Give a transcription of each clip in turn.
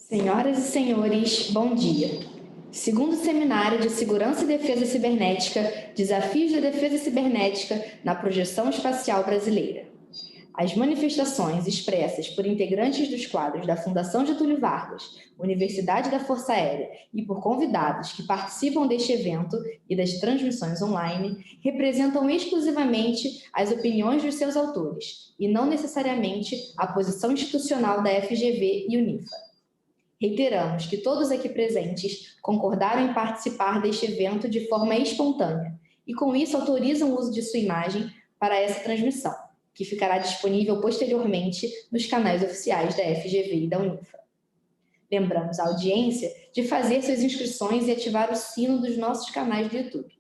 Senhoras e senhores, bom dia. Segundo Seminário de Segurança e Defesa Cibernética, Desafios da Defesa Cibernética na Projeção Espacial Brasileira. As manifestações expressas por integrantes dos quadros da Fundação Getúlio Vargas, Universidade da Força Aérea e por convidados que participam deste evento e das transmissões online representam exclusivamente as opiniões dos seus autores e não necessariamente a posição institucional da FGV e Unifa. Reiteramos que todos aqui presentes concordaram em participar deste evento de forma espontânea e, com isso, autorizam o uso de sua imagem para essa transmissão, que ficará disponível posteriormente nos canais oficiais da FGV e da Unifa. Lembramos a audiência de fazer suas inscrições e ativar o sino dos nossos canais do YouTube.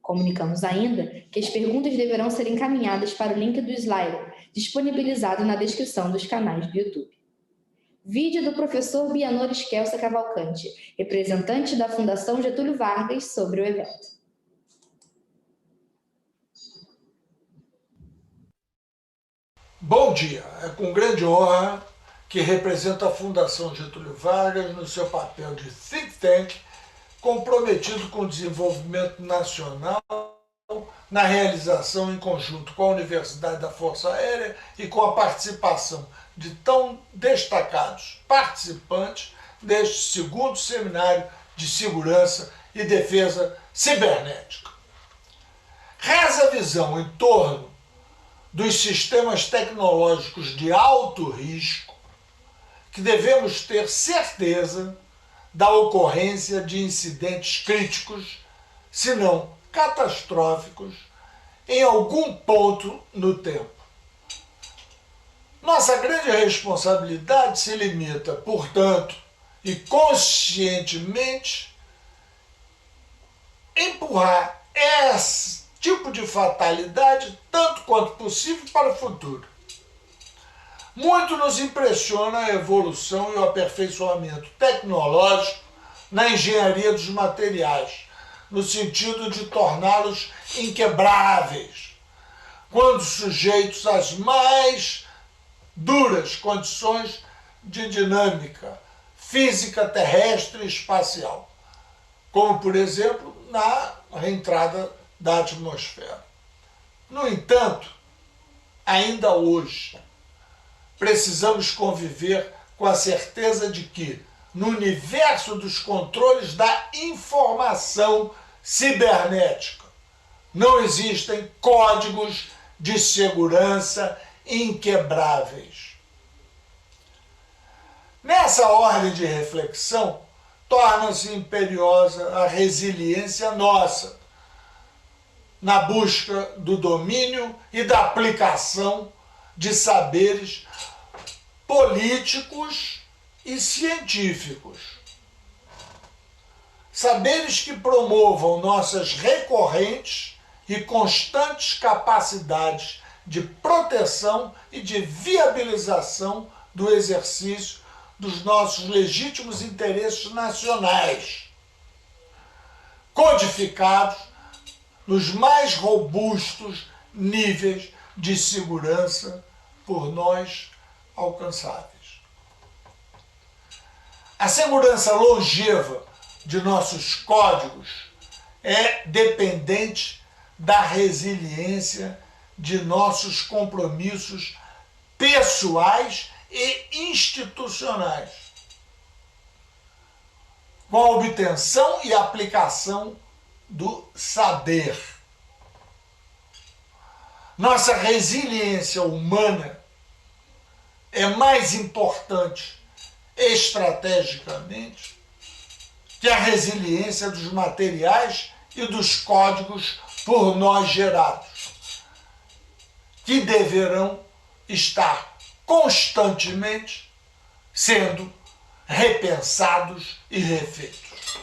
Comunicamos ainda que as perguntas deverão ser encaminhadas para o link do Slido, disponibilizado na descrição dos canais do YouTube. Vídeo do professor Bianor Scelsa Cavalcante, representante da Fundação Getúlio Vargas, sobre o evento. Bom dia, é com grande honra que represento a Fundação Getúlio Vargas no seu papel de think tank comprometido com o desenvolvimento nacional na realização em conjunto com a Universidade da Força Aérea e com a participação de tão destacados participantes deste segundo Seminário de Segurança e Defesa Cibernética. Reza a visão em torno dos sistemas tecnológicos de alto risco que devemos ter certeza da ocorrência de incidentes críticos, se não catastróficos, em algum ponto no tempo. Nossa grande responsabilidade se limita, portanto, e conscientemente, empurrar esse tipo de fatalidade tanto quanto possível para o futuro. Muito nos impressiona a evolução e o aperfeiçoamento tecnológico na engenharia dos materiais, no sentido de torná-los inquebráveis, quando sujeitos às mais duras condições de dinâmica física terrestre e espacial, como, por exemplo, na reentrada da atmosfera. No entanto, ainda hoje, precisamos conviver com a certeza de que, no universo dos controles da informação cibernética, não existem códigos de segurança inquebráveis. Nessa ordem de reflexão, torna-se imperiosa a resiliência nossa na busca do domínio e da aplicação de saberes políticos e científicos. Saberes que promovam nossas recorrentes e constantes capacidades de proteção e de viabilização do exercício dos nossos legítimos interesses nacionais, codificados nos mais robustos níveis de segurança por nós alcançáveis. A segurança longeva de nossos códigos é dependente da resiliência de nossos compromissos pessoais e institucionais, com a obtenção e aplicação do saber. Nossa resiliência humana é mais importante estrategicamente que a resiliência dos materiais e dos códigos por nós gerados, que deverão estar constantemente sendo repensados e refeitos.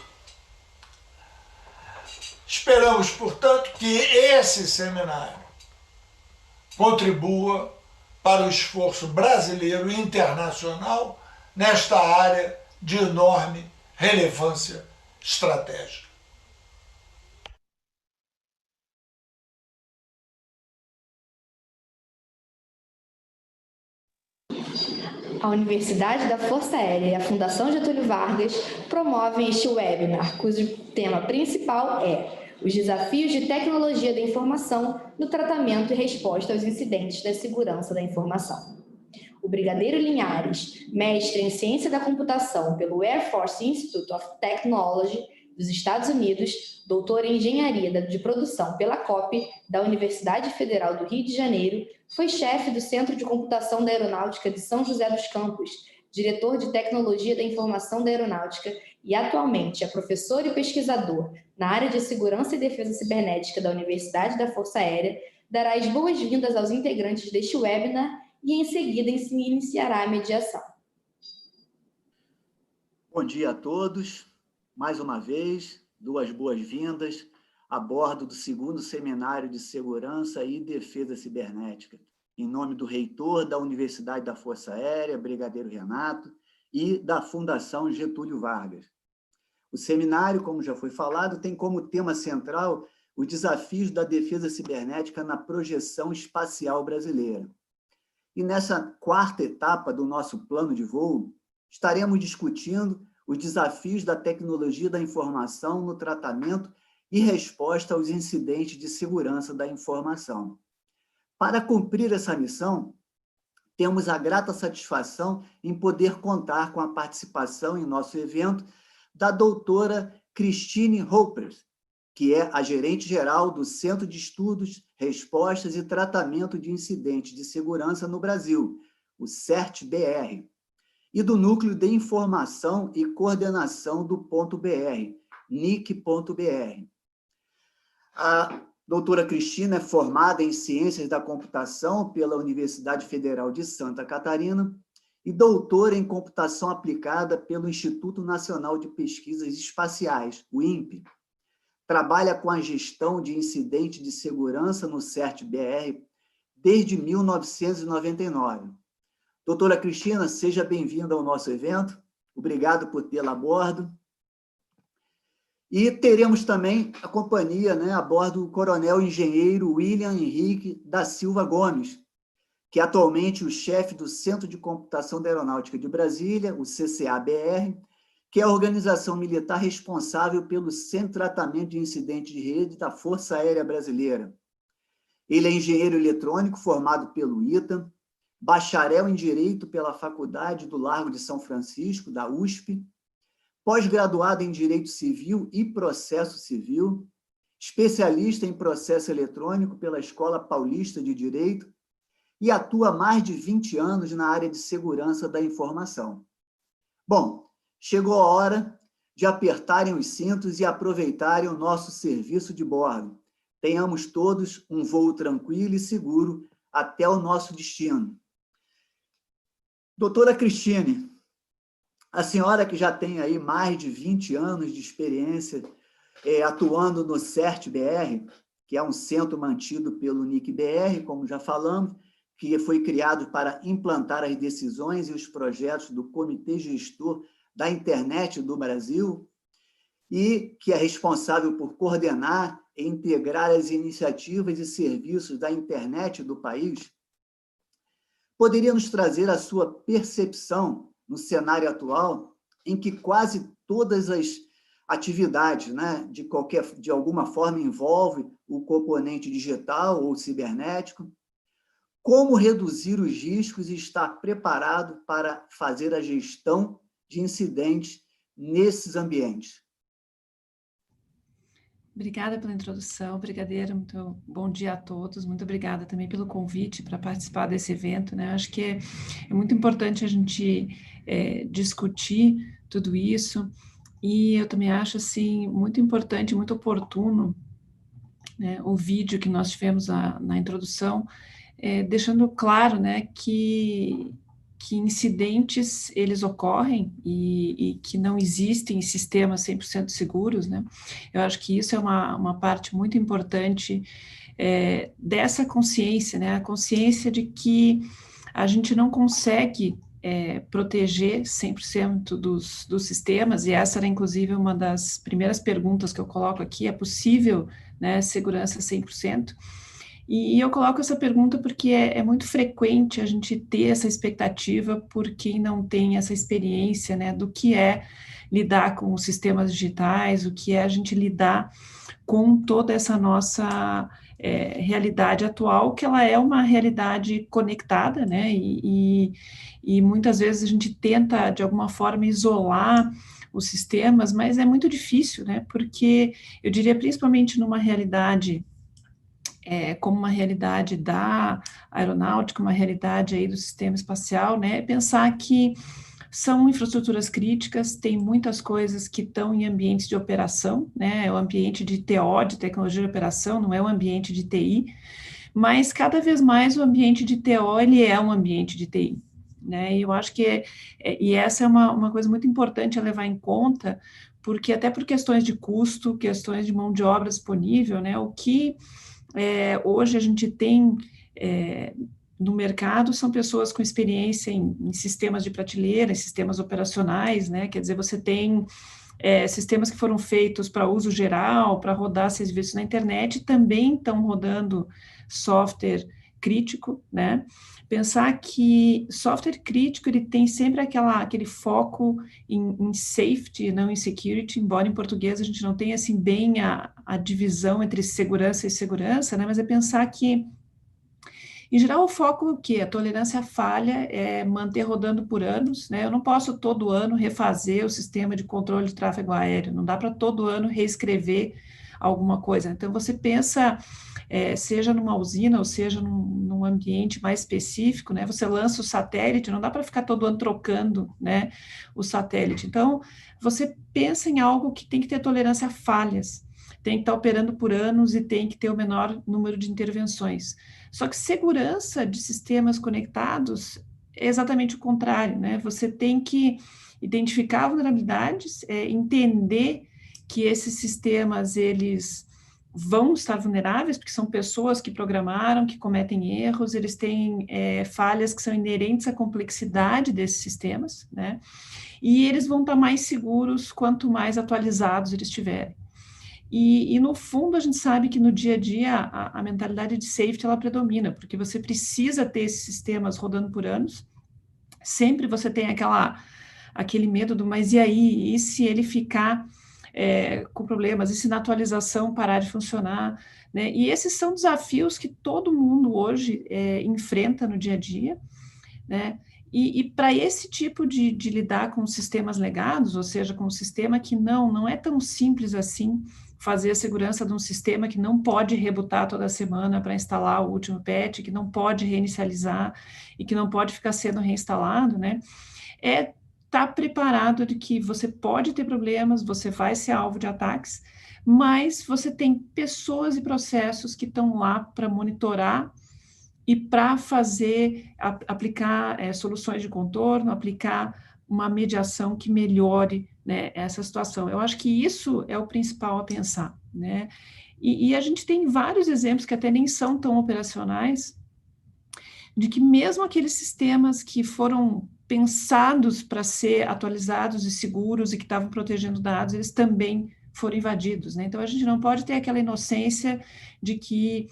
Esperamos, portanto, que esse seminário contribua para o esforço brasileiro e internacional nesta área de enorme relevância estratégica. A Universidade da Força Aérea e a Fundação Getúlio Vargas promovem este webinar, cujo tema principal é os desafios de tecnologia da informação no tratamento e resposta aos incidentes da segurança da informação. O Brigadeiro Linhares, mestre em Ciência da Computação pelo Air Force Institute of Technology dos Estados Unidos, doutor em Engenharia de Produção pela COP da Universidade Federal do Rio de Janeiro, foi chefe do Centro de Computação da Aeronáutica de São José dos Campos, diretor de Tecnologia da Informação da Aeronáutica e atualmente é professor e pesquisador na área de Segurança e Defesa Cibernética da Universidade da Força Aérea. Dará as boas-vindas aos integrantes deste webinar e em seguida iniciará a mediação. Bom dia a todos. Mais uma vez, duas boas-vindas a bordo do segundo Seminário de Segurança e Defesa Cibernética, em nome do reitor da Universidade da Força Aérea, Brigadeiro Renato, e da Fundação Getúlio Vargas. O seminário, como já foi falado, tem como tema central os desafios da defesa cibernética na projeção espacial brasileira. E nessa quarta etapa do nosso plano de voo, estaremos discutindo os desafios da tecnologia da informação no tratamento e resposta aos incidentes de segurança da informação. Para cumprir essa missão, temos a grata satisfação em poder contar com a participação em nosso evento da doutora Christine Hoppers, que é a gerente-geral do Centro de Estudos, Respostas e Tratamento de Incidentes de Segurança no Brasil, o CERT-BR, e do Núcleo de Informação e Coordenação do .br, NIC.br. A doutora Cristina é formada em Ciências da Computação pela Universidade Federal de Santa Catarina e doutora em Computação Aplicada pelo Instituto Nacional de Pesquisas Espaciais, o INPE. Trabalha com a gestão de incidentes de segurança no CERT-BR desde 1999. Doutora Cristina, seja bem-vinda ao nosso evento. Obrigado por tê-la a bordo. E teremos também a companhia, a bordo, o coronel engenheiro William Henrique da Silva Gomes, que é atualmente o chefe do Centro de Computação da Aeronáutica de Brasília, o CCA-BR, que é a organização militar responsável pelo Centro de Tratamento de Incidentes de Rede da Força Aérea Brasileira. Ele é engenheiro eletrônico formado pelo ITA, bacharel em Direito pela Faculdade do Largo de São Francisco, da USP, pós-graduado em Direito Civil e Processo Civil, especialista em Processo Eletrônico pela Escola Paulista de Direito e atua há mais de 20 anos na área de segurança da informação. Bom, chegou a hora de apertarem os cintos e aproveitarem o nosso serviço de bordo. Tenhamos todos um voo tranquilo e seguro até o nosso destino. Doutora Christine, a senhora que já tem aí mais de 20 anos de experiência atuando no CERT-BR, que é um centro mantido pelo NIC-BR, como já falamos, que foi criado para implantar as decisões e os projetos do Comitê Gestor da Internet do Brasil, e que é responsável por coordenar e integrar as iniciativas e serviços da internet do país, poderia nos trazer a sua percepção no cenário atual, em que quase todas as atividades, de alguma forma, envolvem o componente digital ou cibernético, como reduzir os riscos e estar preparado para fazer a gestão de incidentes nesses ambientes. Obrigada pela introdução, Brigadeiro, muito bom dia a todos, muito obrigada também pelo convite para participar desse evento, Acho que é muito importante a gente discutir tudo isso, e eu também acho, assim, muito importante, muito oportuno, o vídeo que nós tivemos na introdução, deixando claro, que incidentes, eles ocorrem e que não existem sistemas 100% seguros, Eu acho que isso é uma parte muito importante dessa consciência, a consciência de que a gente não consegue proteger 100% dos sistemas, e essa era, inclusive, uma das primeiras perguntas que eu coloco aqui: é possível, segurança 100%? E eu coloco essa pergunta porque é muito frequente a gente ter essa expectativa por quem não tem essa experiência, né, do que é lidar com os sistemas digitais, o que é a gente lidar com toda essa nossa realidade atual, que ela é uma realidade conectada, né, e muitas vezes a gente tenta, de alguma forma, isolar os sistemas, mas é muito difícil, né, porque eu diria, principalmente numa realidade como uma realidade da aeronáutica, uma realidade aí do sistema espacial, né, pensar que são infraestruturas críticas, tem muitas coisas que estão em ambientes de operação, né, é o ambiente de TO, de tecnologia de operação, não é o ambiente de TI, mas cada vez mais o ambiente de TO, ele é um ambiente de TI, né, e eu acho que, e essa é uma coisa muito importante a levar em conta, porque até por questões de custo, questões de mão de obra disponível, né, o que hoje a gente tem no mercado são pessoas com experiência em sistemas de prateleira, em sistemas operacionais, né? Quer dizer, você tem sistemas que foram feitos para uso geral, para rodar serviços na internet, também estão rodando software crítico, né? Pensar que software crítico ele tem sempre aquele foco em safety, não em security, embora em português a gente não tenha assim bem a divisão entre segurança e segurança, né? Mas é pensar que em geral, o foco é o quê? A tolerância à falha é manter rodando por anos, né? Eu não posso todo ano refazer o sistema de controle de tráfego aéreo, não dá para todo ano reescrever alguma coisa. Então, você pensa, seja numa usina ou seja num ambiente mais específico, né? Você lança o satélite, não dá para ficar todo ano trocando, né, o satélite. Então, você pensa em algo que tem que ter tolerância a falhas, tem que estar operando por anos e tem que ter o menor número de intervenções. Só que segurança de sistemas conectados é exatamente o contrário, né? Você tem que identificar vulnerabilidades, entender que esses sistemas, eles vão estar vulneráveis, porque são pessoas que programaram, que cometem erros, eles têm falhas que são inerentes à complexidade desses sistemas, né? E eles vão estar mais seguros quanto mais atualizados eles estiverem. E, no fundo, a gente sabe que no dia a dia a mentalidade de safety ela predomina, porque você precisa ter esses sistemas rodando por anos, sempre você tem aquele medo do, mas e aí? E se ele ficar com problemas? E se na atualização parar de funcionar? Né? E esses são desafios que todo mundo hoje enfrenta no dia a dia, né? E para esse tipo de lidar com sistemas legados, ou seja, com um sistema que não é tão simples assim, fazer a segurança de um sistema que não pode rebutar toda semana para instalar o último patch, que não pode reinicializar e que não pode ficar sendo reinstalado, né? Tá preparado de que você pode ter problemas, você vai ser alvo de ataques, mas você tem pessoas e processos que estão lá para monitorar e para aplicar soluções de contorno, aplicar uma mediação que melhore, né, essa situação. Eu acho que isso é o principal a pensar, né? E a gente tem vários exemplos que até nem são tão operacionais, de que mesmo aqueles sistemas que foram pensados para ser atualizados e seguros e que estavam protegendo dados, eles também foram invadidos, né? Então, a gente não pode ter aquela inocência de que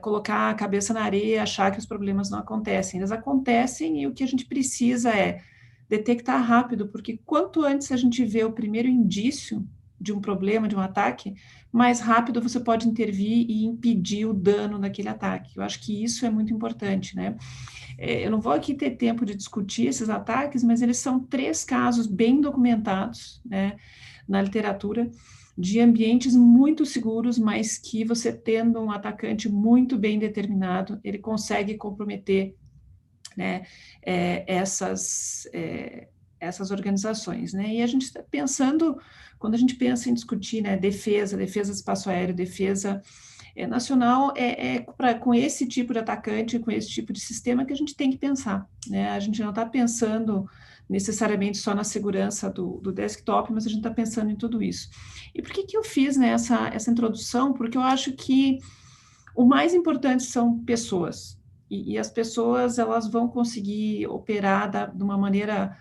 colocar a cabeça na areia e achar que os problemas não acontecem. Eles acontecem e o que a gente precisa é detectar rápido, porque quanto antes a gente vê o primeiro indício de um problema, de um ataque, mais rápido você pode intervir e impedir o dano daquele ataque. Eu acho que isso é muito importante, né? Eu não vou aqui ter tempo de discutir esses ataques, mas eles são 3 casos bem documentados, né, na literatura, de ambientes muito seguros, mas que você tendo um atacante muito bem determinado, ele consegue comprometer, né, essas organizações, né? E a gente está pensando, quando a gente pensa em discutir, né, defesa do espaço aéreo, defesa nacional, com esse tipo de atacante, com esse tipo de sistema que a gente tem que pensar, né? A gente não está pensando necessariamente só na segurança do desktop, mas a gente está pensando em tudo isso. E por que eu fiz, né, essa introdução? Porque eu acho que o mais importante são pessoas, e as pessoas elas vão conseguir operar de uma maneira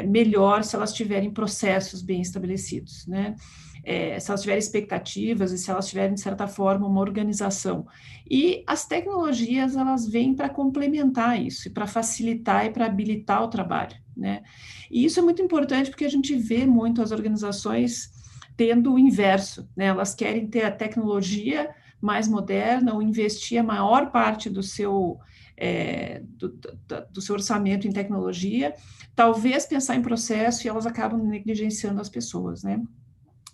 melhor se elas tiverem processos bem estabelecidos, né? se elas tiverem expectativas e se elas tiverem, de certa forma, uma organização. E as tecnologias, elas vêm para complementar isso, e para facilitar e para habilitar o trabalho, né? E isso é muito importante porque a gente vê muito as organizações tendo o inverso, né? Elas querem ter a tecnologia mais moderna ou investir a maior parte do seu do seu orçamento em tecnologia, talvez pensar em processo, e elas acabam negligenciando as pessoas, né?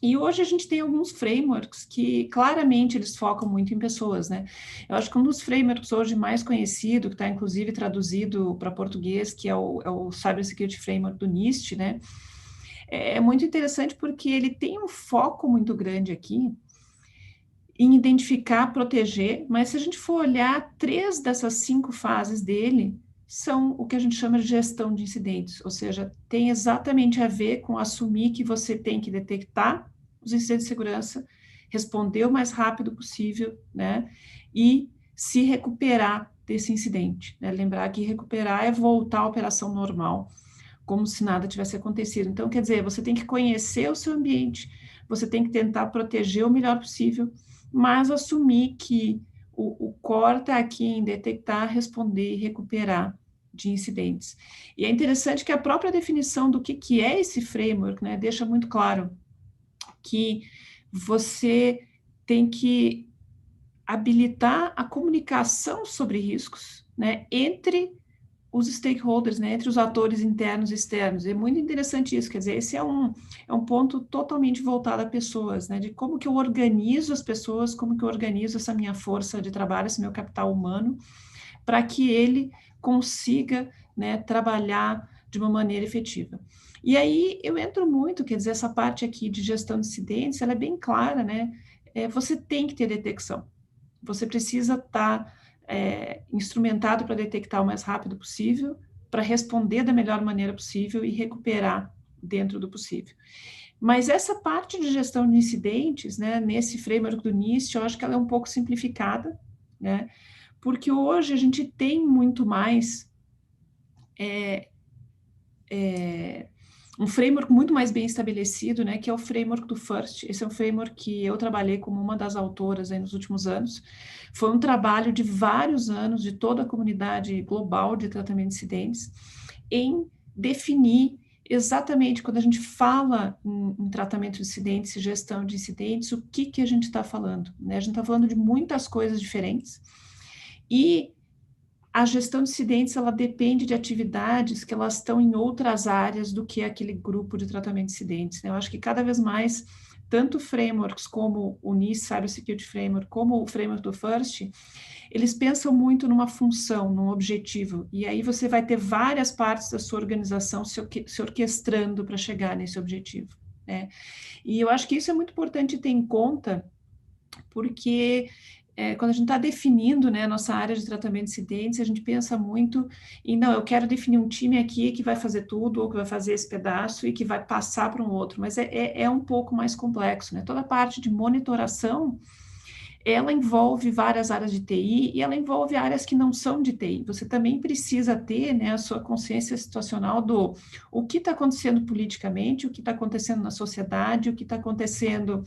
E hoje a gente tem alguns frameworks que claramente eles focam muito em pessoas, né? Eu acho que um dos frameworks hoje mais conhecido, que está inclusive traduzido para português, que é o Cyber Security Framework do NIST, né? É muito interessante porque ele tem um foco muito grande aqui em identificar, proteger, mas se a gente for olhar, 3 dessas 5 fases dele são o que a gente chama de gestão de incidentes, ou seja, tem exatamente a ver com assumir que você tem que detectar os incidentes de segurança, responder o mais rápido possível, né, e se recuperar desse incidente, né? Lembrar que recuperar é voltar à operação normal, como se nada tivesse acontecido. Então, quer dizer, você tem que conhecer o seu ambiente, você tem que tentar proteger o melhor possível, mas assumir que o core está aqui em detectar, responder e recuperar de incidentes. E é interessante que a própria definição do que é esse framework, né, deixa muito claro que você tem que habilitar a comunicação sobre riscos, né, entre os stakeholders, né, entre os atores internos e externos. É muito interessante isso, quer dizer, esse é um ponto totalmente voltado a pessoas, né, de como que eu organizo as pessoas, como que eu organizo essa minha força de trabalho, esse meu capital humano, para que ele consiga, né, trabalhar de uma maneira efetiva. E aí eu entro muito, quer dizer, essa parte aqui de gestão de incidentes, ela é bem clara, né, você tem que ter detecção, você precisa estar instrumentado para detectar o mais rápido possível, para responder da melhor maneira possível e recuperar dentro do possível. Mas essa parte de gestão de incidentes, né, nesse framework do NIST, eu acho que ela é um pouco simplificada, né, porque hoje a gente tem muito mais um framework muito mais bem estabelecido, né, que é o framework do FIRST. Esse é um framework que eu trabalhei como uma das autoras aí nos últimos anos. Foi um trabalho de vários anos de toda a comunidade global de tratamento de incidentes em definir exatamente, quando a gente fala em tratamento de incidentes e gestão de incidentes, o que a gente está falando, né? A gente está falando de muitas coisas diferentes e a gestão de incidentes, ela depende de atividades que elas estão em outras áreas do que aquele grupo de tratamento de incidentes, né? Eu acho que cada vez mais, tanto frameworks como o NIST Cyber Security Framework, como o framework do FIRST, eles pensam muito numa função, num objetivo, e aí você vai ter várias partes da sua organização se orquestrando para chegar nesse objetivo, né? E eu acho que isso é muito importante ter em conta, porque quando a gente está definindo, né, a nossa área de tratamento de incidentes, a gente pensa muito em, não, eu quero definir um time aqui que vai fazer tudo, ou que vai fazer esse pedaço e que vai passar para um outro, mas é um pouco mais complexo, né? Toda a parte de monitoração, ela envolve várias áreas de TI e ela envolve áreas que não são de TI. Você também precisa ter, né, a sua consciência situacional do o que está acontecendo politicamente, o que está acontecendo na sociedade, o que está acontecendo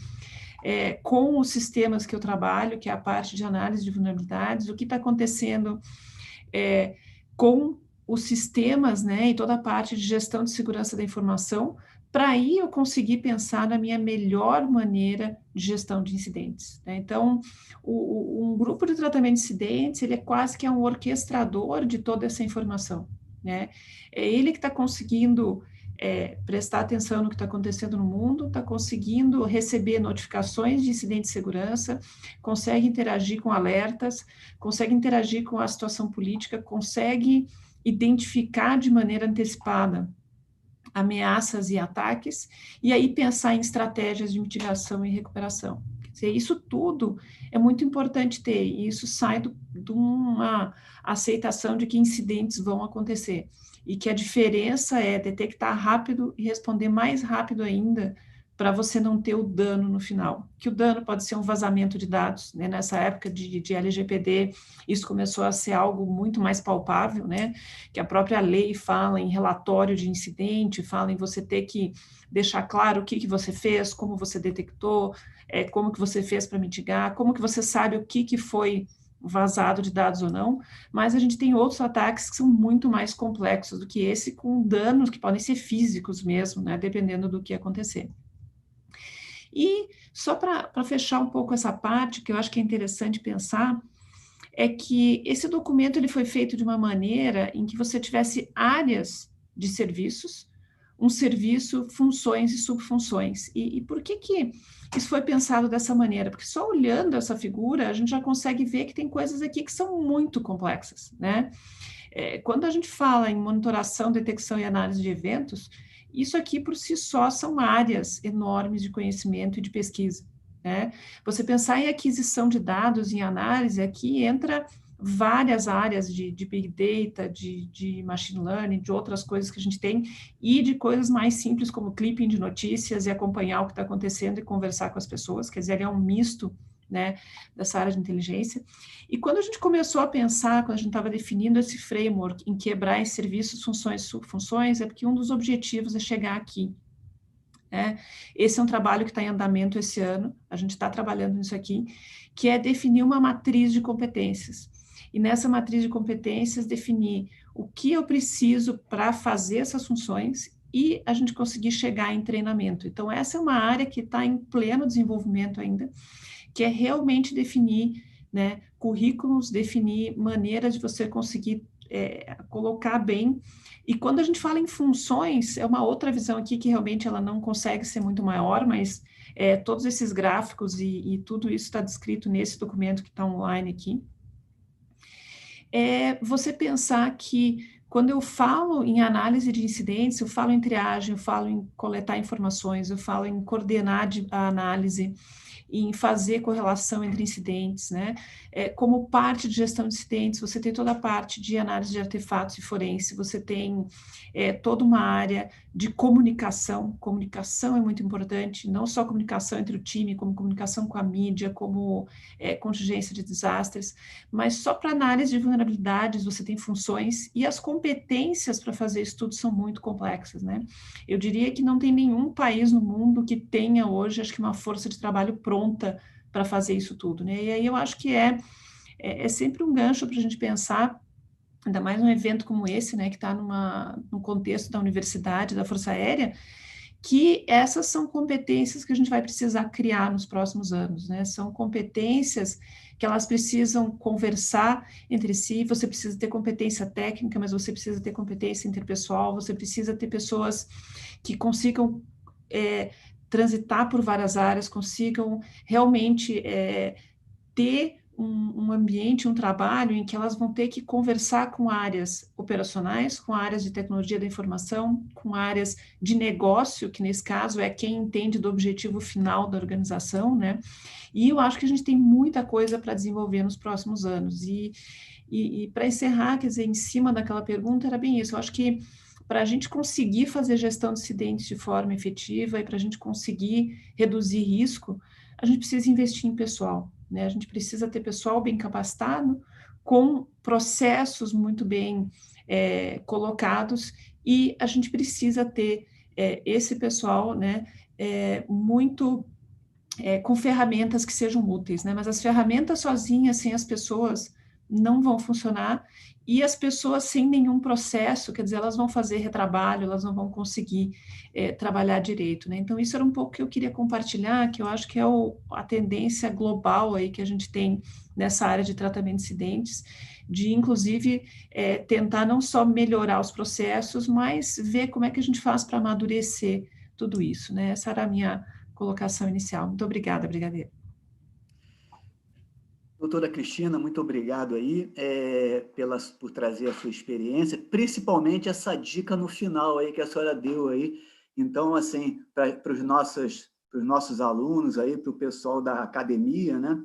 com os sistemas que eu trabalho, que é a parte de análise de vulnerabilidades, o que está acontecendo com os sistemas, né, e toda a parte de gestão de segurança da informação, para aí eu conseguir pensar na minha melhor maneira de gestão de incidentes, né? Então, um grupo de tratamento de incidentes, ele é quase que um orquestrador de toda essa informação, né? É ele que está conseguindo prestar atenção no que está acontecendo no mundo, está conseguindo receber notificações de incidentes de segurança, consegue interagir com alertas, consegue interagir com a situação política, consegue identificar de maneira antecipada ameaças e ataques, e aí pensar em estratégias de mitigação e recuperação. Quer dizer, isso tudo é muito importante ter, e isso sai de uma aceitação de que incidentes vão acontecer, e que a diferença é detectar rápido e responder mais rápido ainda para você não ter o dano no final. Que o dano pode ser um vazamento de dados, né? Nessa época de LGPD, isso começou a ser algo muito mais palpável, né? Que a própria lei fala em relatório de incidente, fala em você ter que deixar claro o que você fez, como você detectou, como que você fez para mitigar, como que você sabe o que foi vazado de dados ou não, mas a gente tem outros ataques que são muito mais complexos do que esse, com danos que podem ser físicos mesmo, né, dependendo do que acontecer. E só para fechar um pouco essa parte, que eu acho que é interessante pensar, é que esse documento ele foi feito de uma maneira em que você tivesse áreas de serviços, um serviço, funções e subfunções. E por que isso foi pensado dessa maneira? Porque só olhando essa figura, a gente já consegue ver que tem coisas aqui que são muito complexas, né? Quando a gente fala em monitoração, detecção e análise de eventos, isso aqui por si só são áreas enormes de conhecimento e de pesquisa, né? Você pensar em aquisição de dados, em análise, aqui entra várias áreas de Big Data, de Machine Learning, de outras coisas que a gente tem, e de coisas mais simples como clipping de notícias e acompanhar o que está acontecendo e conversar com as pessoas, quer dizer, ele é um misto, né, dessa área de inteligência. E quando a gente começou a pensar, quando a gente estava definindo esse framework em quebrar em serviços, funções e subfunções, é porque um dos objetivos é chegar aqui. Esse é um trabalho que está em andamento esse ano, a gente está trabalhando nisso aqui, que é definir uma matriz de competências. E nessa matriz de competências, definir o que eu preciso para fazer essas funções e a gente conseguir chegar em treinamento. Então, essa é uma área que está em pleno desenvolvimento ainda, que é realmente definir, né, currículos, definir maneiras de você conseguir colocar bem. E quando a gente fala em funções, é uma outra visão aqui que realmente ela não consegue ser muito maior, mas todos esses gráficos e tudo isso está descrito nesse documento que está online aqui. Você pensar que quando eu falo em análise de incidentes, eu falo em triagem, eu falo em coletar informações, eu falo em coordenar a análise, em fazer correlação entre incidentes, né? Como parte de gestão de incidentes, você tem toda a parte de análise de artefatos e forense, você tem toda uma área de comunicação. Comunicação é muito importante, não só comunicação entre o time, como comunicação com a mídia, como contingência de desastres, mas só para análise de vulnerabilidades você tem funções e as competências para fazer isso tudo são muito complexas, né? Eu diria que não tem nenhum país no mundo que tenha hoje, acho que uma força de trabalho pronta para fazer isso tudo, né? E aí eu acho que é sempre um gancho para a gente pensar, ainda mais num evento como esse, né, que está no contexto da universidade, da Força Aérea, que essas são competências que a gente vai precisar criar nos próximos anos, né? São competências que elas precisam conversar entre si, você precisa ter competência técnica, mas você precisa ter competência interpessoal, você precisa ter pessoas que consigam transitar por várias áreas, consigam realmente ter um ambiente, um trabalho em que elas vão ter que conversar com áreas operacionais, com áreas de tecnologia da informação, com áreas de negócio, que nesse caso é quem entende do objetivo final da organização, né? E eu acho que a gente tem muita coisa para desenvolver nos próximos anos. E para encerrar, quer dizer, em cima daquela pergunta, era bem isso. Eu acho que para a gente conseguir fazer gestão de incidentes de forma efetiva e para a gente conseguir reduzir risco, a gente precisa investir em pessoal, né? A gente precisa ter pessoal bem capacitado, com processos muito bem colocados, e a gente precisa ter esse pessoal, né, muito com ferramentas que sejam úteis, né? Mas as ferramentas sozinhas, sem as pessoas, não vão funcionar, e as pessoas sem nenhum processo, quer dizer, elas vão fazer retrabalho, elas não vão conseguir trabalhar direito, né? Então, isso era um pouco que eu queria compartilhar, que eu acho que é a tendência global aí que a gente tem nessa área de tratamento de incidentes, de, inclusive, tentar não só melhorar os processos, mas ver como é que a gente faz para amadurecer tudo isso, né? Essa era a minha colocação inicial. Muito obrigada, Brigadeiro. Doutora Cristina, muito obrigado aí por trazer a sua experiência, principalmente essa dica no final aí que a senhora deu aí. Então, assim, para os nossos alunos aí, para o pessoal da academia, né,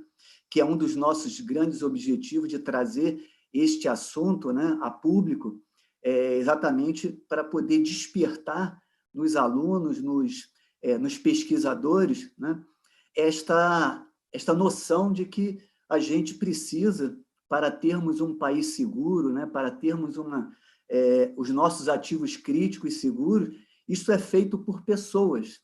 que é um dos nossos grandes objetivos de trazer este assunto, né, a público, exatamente para poder despertar nos alunos, nos pesquisadores, né, esta noção de que a gente precisa, para termos um país seguro, né, para termos os nossos ativos críticos seguros, isso é feito por pessoas.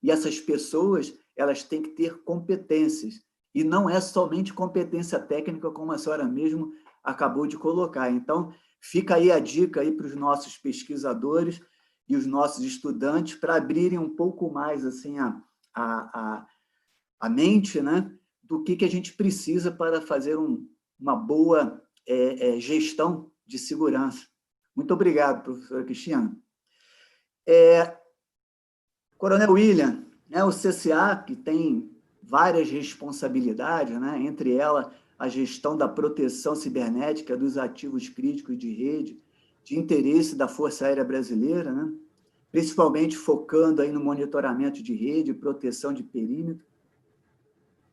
E essas pessoas, elas têm que ter competências. E não é somente competência técnica, como a senhora mesmo acabou de colocar. Então, fica aí a dica aí para os nossos pesquisadores e os nossos estudantes para abrirem um pouco mais assim, a mente, né, do que a gente precisa para fazer uma boa gestão de segurança. Muito obrigado, professora Cristina. Coronel William, né, o CCA, que tem várias responsabilidades, né, entre elas a gestão da proteção cibernética dos ativos críticos de rede, de interesse da Força Aérea Brasileira, né, principalmente focando aí no monitoramento de rede, proteção de perímetro.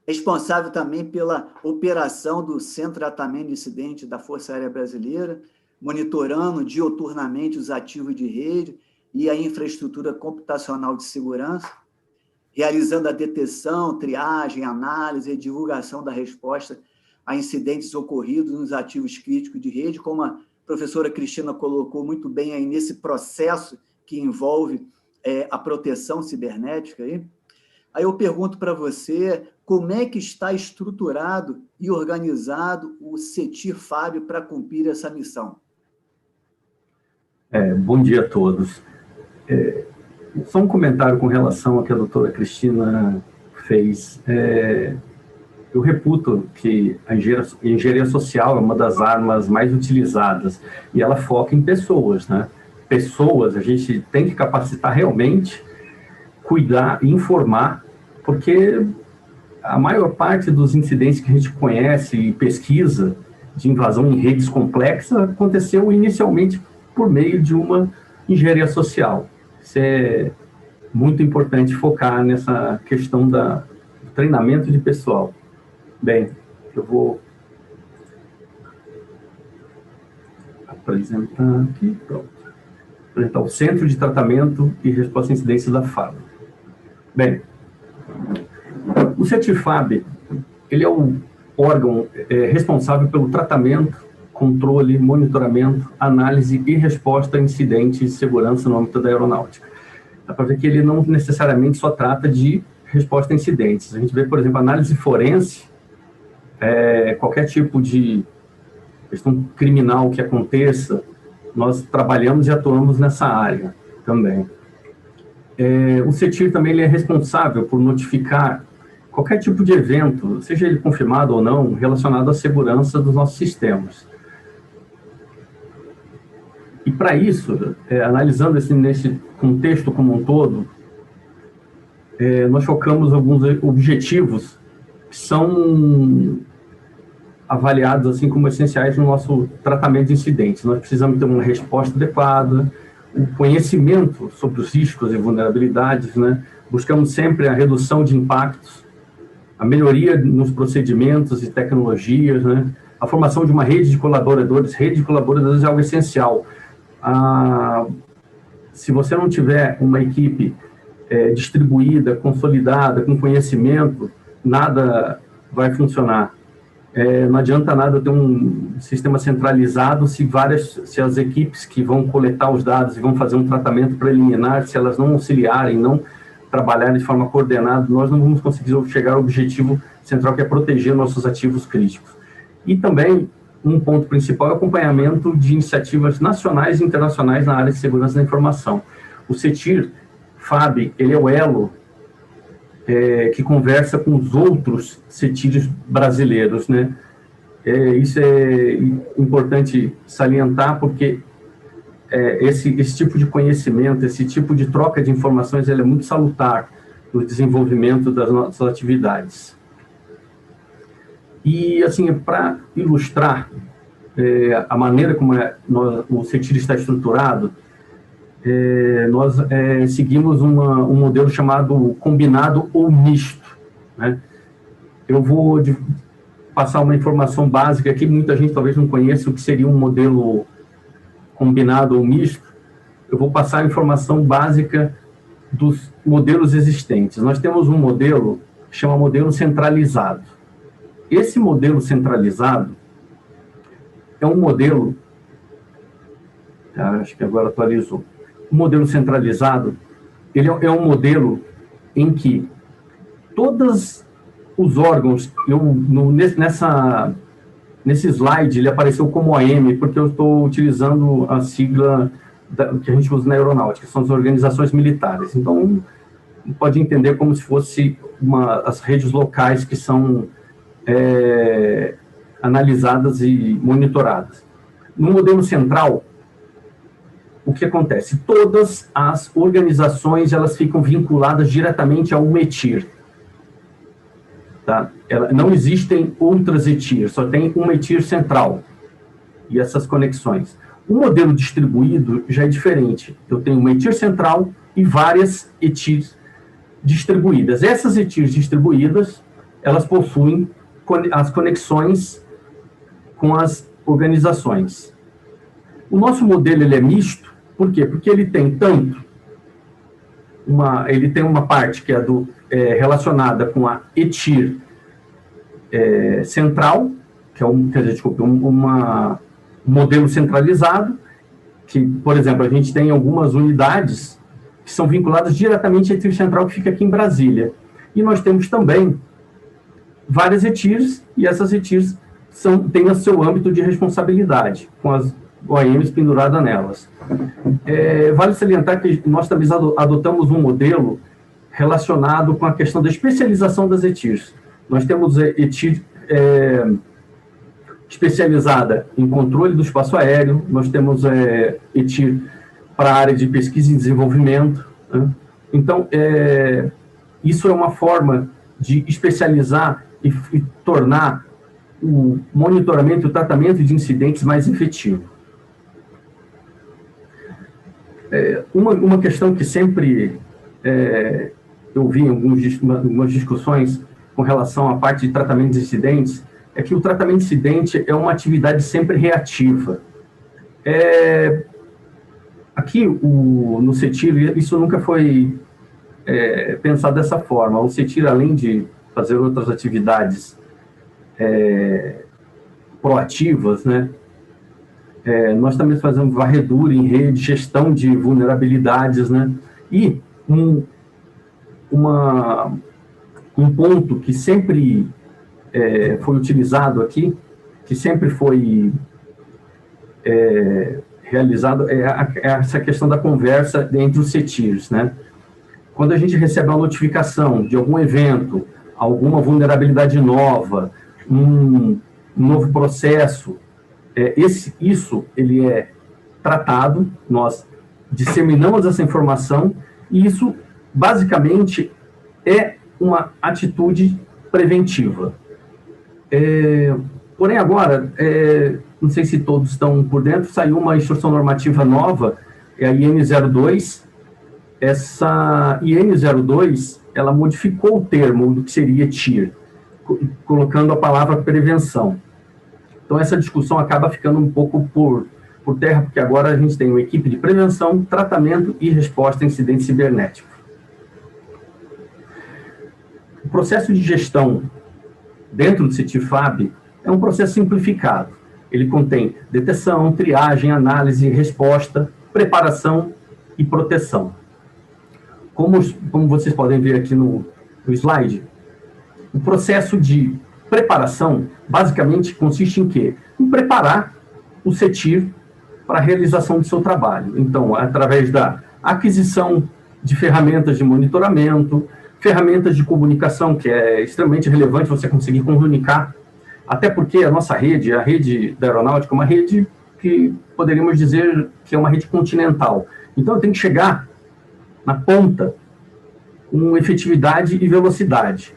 Responsável também pela operação do Centro de Tratamento de Incidentes da Força Aérea Brasileira, monitorando dioturnamente os ativos de rede e a infraestrutura computacional de segurança, realizando a detecção, triagem, análise e divulgação da resposta a incidentes ocorridos nos ativos críticos de rede, como a professora Cristina colocou muito bem aí nesse processo que envolve a proteção cibernética. Aí eu pergunto para você, como é que está estruturado e organizado o CETIR-FAB para cumprir essa missão? Bom dia a todos. Só um comentário com relação ao que a doutora Cristina fez. Eu reputo que a engenharia social é uma das armas mais utilizadas e ela foca em pessoas, né? Pessoas, a gente tem que capacitar realmente, cuidar e informar, porque a maior parte dos incidentes que a gente conhece e pesquisa de invasão em redes complexas aconteceu inicialmente por meio de uma engenharia social. Isso é muito importante focar nessa questão do treinamento de pessoal. Bem, eu vou apresentar aqui, pronto. Apresentar o Centro de Tratamento e Resposta a Incidências da FAB. Bem, o CETIR-FAB, ele é o órgão responsável pelo tratamento, controle, monitoramento, análise e resposta a incidentes de segurança no âmbito da aeronáutica. Dá para ver que ele não necessariamente só trata de resposta a incidentes. A gente vê, por exemplo, análise forense, qualquer tipo de questão criminal que aconteça, nós trabalhamos e atuamos nessa área também. O CETIR também ele é responsável por notificar qualquer tipo de evento, seja ele confirmado ou não, relacionado à segurança dos nossos sistemas. E para isso, analisando nesse contexto como um todo, nós focamos alguns objetivos que são avaliados assim como essenciais no nosso tratamento de incidentes. Nós precisamos ter uma resposta adequada, o conhecimento sobre os riscos e vulnerabilidades, né? Buscamos sempre a redução de impactos, a melhoria nos procedimentos e tecnologias, né? A formação de uma rede de colaboradores. Rede de colaboradores é algo essencial. Se você não tiver uma equipe distribuída, consolidada, com conhecimento, nada vai funcionar. Não adianta nada ter um sistema centralizado se as equipes que vão coletar os dados e vão fazer um tratamento preliminar, se elas não auxiliarem, não trabalharem de forma coordenada, nós não vamos conseguir chegar ao objetivo central, que é proteger nossos ativos críticos. E também, um ponto principal é o acompanhamento de iniciativas nacionais e internacionais na área de segurança da informação. O CETIR-FAB, ele é o elo que conversa com os outros CETIRs brasileiros, né? Isso é importante salientar, porque esse tipo de conhecimento, esse tipo de troca de informações, ele é muito salutar no desenvolvimento das nossas atividades. E, assim, para ilustrar a maneira como o CETIR está estruturado, nós seguimos um modelo chamado combinado ou misto, né? Eu vou passar uma informação básica aqui, muita gente talvez não conheça o que seria um modelo combinado ou misto. Eu vou passar a informação básica dos modelos existentes. Nós temos um modelo que chama modelo centralizado. Esse modelo centralizado é um modelo, acho que agora atualizou, o modelo centralizado, ele é um modelo em que todos os órgãos, nesse slide ele apareceu como OM, porque eu estou utilizando a sigla que a gente usa na aeronáutica, que são as organizações militares. Então, pode entender como se fosse as redes locais que são analisadas e monitoradas. No modelo central, o que acontece? Todas as organizações, elas ficam vinculadas diretamente ao ETIR. Tá? Não existem outras ETIR, só tem uma ETIR central e essas conexões. O modelo distribuído já é diferente. Eu tenho uma ETIR central e várias ETIRs distribuídas. Essas ETIRs distribuídas, elas possuem as conexões com as organizações. O nosso modelo ele é misto, por quê? Porque ele tem uma parte que é relacionada com a ETIR central, que é um modelo centralizado, que, por exemplo, a gente tem algumas unidades que são vinculadas diretamente à ETIR central, que fica aqui em Brasília. E nós temos também várias ETIRs, e essas ETIRs têm o seu âmbito de responsabilidade, com as OEMs penduradas nelas. Vale salientar que nós também adotamos um modelo relacionado com a questão da especialização das ETIRs. Nós temos ETIR especializada em controle do espaço aéreo, nós temos ETIR para a área de pesquisa e desenvolvimento, né? Então, isso é uma forma de especializar e tornar o monitoramento e o tratamento de incidentes mais efetivo. Uma questão que sempre eu vi em algumas discussões com relação à parte de tratamento de incidentes é que o tratamento de incidente é uma atividade sempre reativa. Aqui, no CETIR, isso nunca foi pensado dessa forma. O CETIR, além de fazer outras atividades proativas, né, nós também fazemos varredura em rede, gestão de vulnerabilidades, né, e um ponto que sempre foi utilizado aqui, que sempre foi realizado, é essa questão da conversa entre os CETIRs, né? Quando a gente recebe uma notificação de algum evento, alguma vulnerabilidade nova, um novo processo, isso ele é tratado, nós disseminamos essa informação, e isso, basicamente, é uma atitude preventiva. Porém, agora, não sei se todos estão por dentro, saiu uma instrução normativa nova, é a IN02. Essa IN02, ela modificou o termo do que seria TIR, colocando a palavra prevenção. Então, essa discussão acaba ficando um pouco por terra, porque agora a gente tem uma equipe de prevenção, tratamento e resposta a incidentes cibernéticos. O processo de gestão dentro do CETIR-FAB é um processo simplificado. Ele contém detecção, triagem, análise, resposta, preparação e proteção. Como vocês podem ver aqui no slide, o processo de preparação, basicamente, consiste em quê? Em preparar o CETIR para a realização do seu trabalho. Então, através da aquisição de ferramentas de monitoramento, ferramentas de comunicação, que é extremamente relevante você conseguir comunicar, até porque a nossa rede, a rede da aeronáutica, é uma rede que poderíamos dizer que é uma rede continental. Então, eu tenho que chegar na ponta com efetividade e velocidade.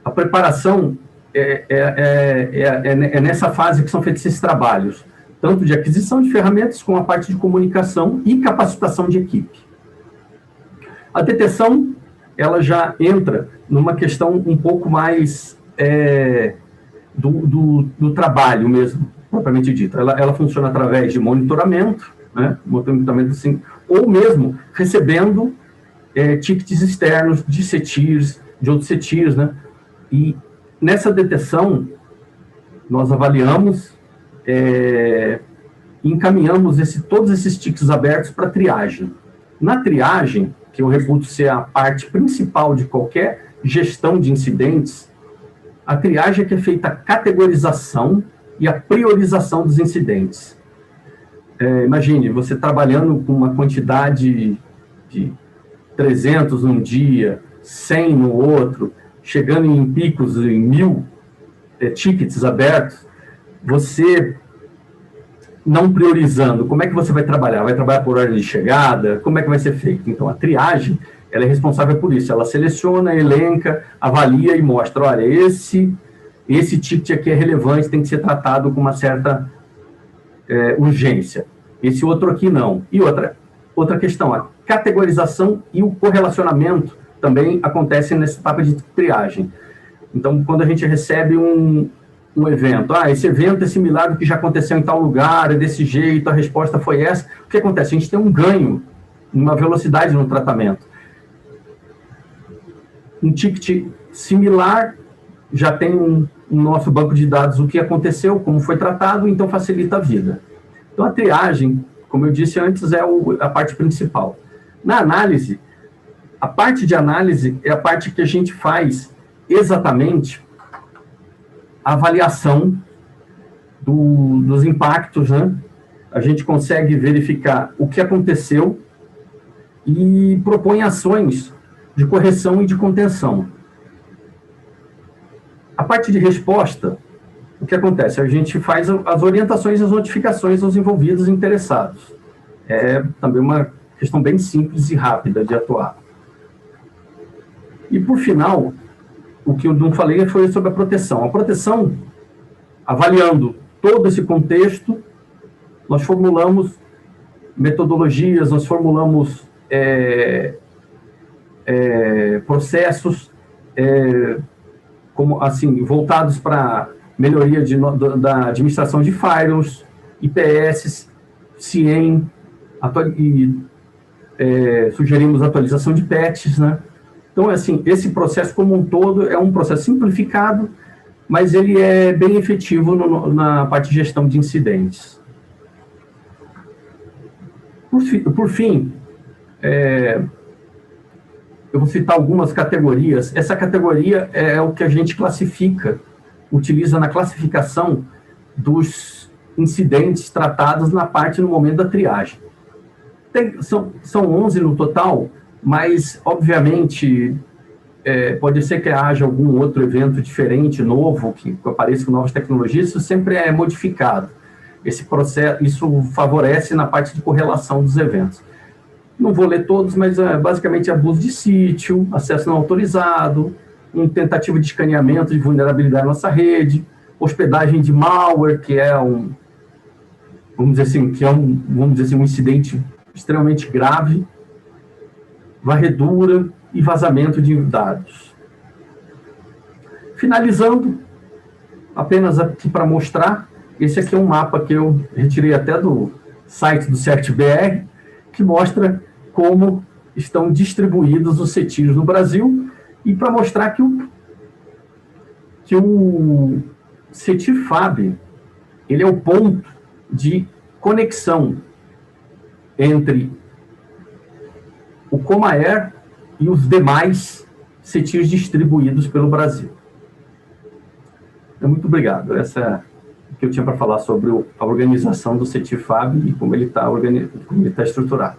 A preparação é nessa fase que são feitos esses trabalhos, tanto de aquisição de ferramentas, como a parte de comunicação e capacitação de equipe. A detecção, ela já entra numa questão um pouco mais do trabalho mesmo, propriamente dito. Ela funciona através de monitoramento, né, monitoramento assim, ou mesmo recebendo tickets externos de CETIRs, de outros CETIRs, né? E nessa detecção, nós avaliamos e encaminhamos todos esses tickets abertos para triagem. Na triagem, que eu reputo ser a parte principal de qualquer gestão de incidentes, a triagem é que é feita a categorização e a priorização dos incidentes. Imagine, você trabalhando com uma quantidade de 300 num dia, 100 no outro, chegando em picos em 1000 tickets abertos, você não priorizando, como é que você vai trabalhar? Vai trabalhar por ordem de chegada? Como é que vai ser feito? Então, a triagem, ela é responsável por isso. Ela seleciona, elenca, avalia e mostra, olha, esse ticket aqui é relevante, tem que ser tratado com uma certa urgência. Esse outro aqui não. E outra questão, a categorização e o correlacionamento também acontecem nessa etapa de triagem. Então, quando a gente recebe um evento, esse evento é similar ao que já aconteceu em tal lugar, é desse jeito, a resposta foi essa, o que acontece? A gente tem um ganho, uma velocidade no tratamento. Um ticket similar já tem no nosso banco de dados o que aconteceu, como foi tratado, então facilita a vida. Então, a triagem, como eu disse antes, é a parte principal. Na análise, a parte de análise é a parte que a gente faz exatamente a avaliação dos impactos, né? A gente consegue verificar o que aconteceu e propõe ações de correção e de contenção. A parte de resposta, o que acontece? A gente faz as orientações e as notificações aos envolvidos e interessados. É também uma questão bem simples e rápida de atuar. E, por final, o que eu não falei foi sobre a proteção. A proteção, avaliando todo esse contexto, nós formulamos metodologias, nós formulamos processos como, assim, voltados para melhoria da administração de firewalls, IPS, CIEM, sugerimos atualização de patches, né? Então, assim, esse processo como um todo é um processo simplificado, mas ele é bem efetivo na parte de gestão de incidentes. Por fim, eu vou citar algumas categorias. Essa categoria é o que a gente classifica, utiliza na classificação dos incidentes tratados no momento da triagem. São 11 no total, mas, obviamente, pode ser que haja algum outro evento diferente, novo, que apareça com novas tecnologias, isso sempre é modificado. Esse processo, isso favorece na parte de correlação dos eventos. Não vou ler todos, mas basicamente abuso de sítio, acesso não autorizado, tentativa de escaneamento de vulnerabilidade na nossa rede, hospedagem de malware, que é vamos dizer assim, um incidente extremamente grave, varredura e vazamento de dados. Finalizando, apenas aqui para mostrar, esse aqui é um mapa que eu retirei até do site do CertBR, que mostra como estão distribuídos os CETIRs no Brasil, e para mostrar que o CETIR-FAB, ele é o ponto de conexão entre o Comaer e os demais CETIRs distribuídos pelo Brasil. Muito obrigado. Essa é o que eu tinha para falar sobre a organização do CETIR-FAB e como ele está estruturado.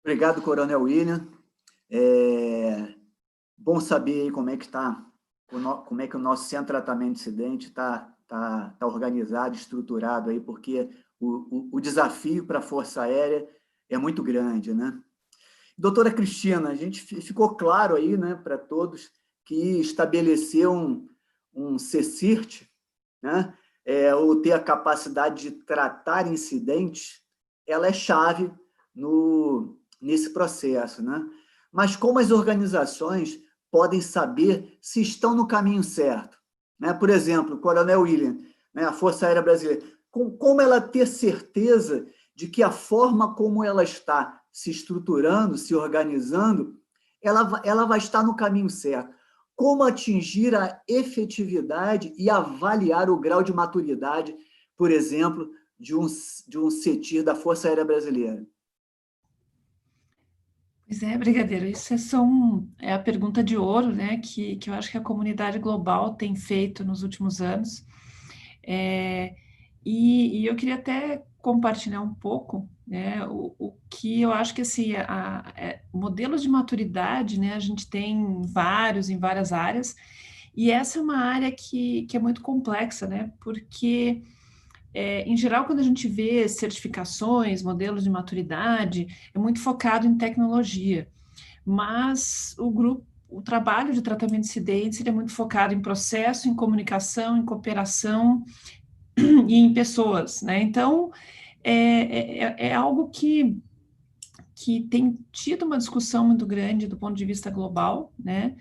Obrigado, Coronel William. Bom saber aí como é que o nosso centro de tratamento de incidente está organizado, estruturado aí, porque o desafio para a Força Aérea é muito grande, né? Doutora Cristina, a gente ficou claro aí, né, para todos que estabelecer um CSIRT, né, ou ter a capacidade de tratar incidentes, ela é chave nesse processo, né? Mas como as organizações podem saber se estão no caminho certo, né? Por exemplo, Coronel William, né, a Força Aérea Brasileira, como ela ter certeza de que a forma como ela está se estruturando, se organizando, ela vai estar no caminho certo. Como atingir a efetividade e avaliar o grau de maturidade, por exemplo, de um CETIR da Força Aérea Brasileira? Pois é, Brigadeiro, isso é a pergunta de ouro, né, que eu acho que a comunidade global tem feito nos últimos anos. E eu queria até compartilhar um pouco, né, o que eu acho que assim, modelos de maturidade, né, a gente tem vários em várias áreas, e essa é uma área que é muito complexa, né, porque em geral, quando a gente vê certificações, modelos de maturidade, é muito focado em tecnologia, mas o trabalho de tratamento de incidentes ele é muito focado em processo, em comunicação, em cooperação e em pessoas, né? Então, é algo que tem tido uma discussão muito grande do ponto de vista global, né?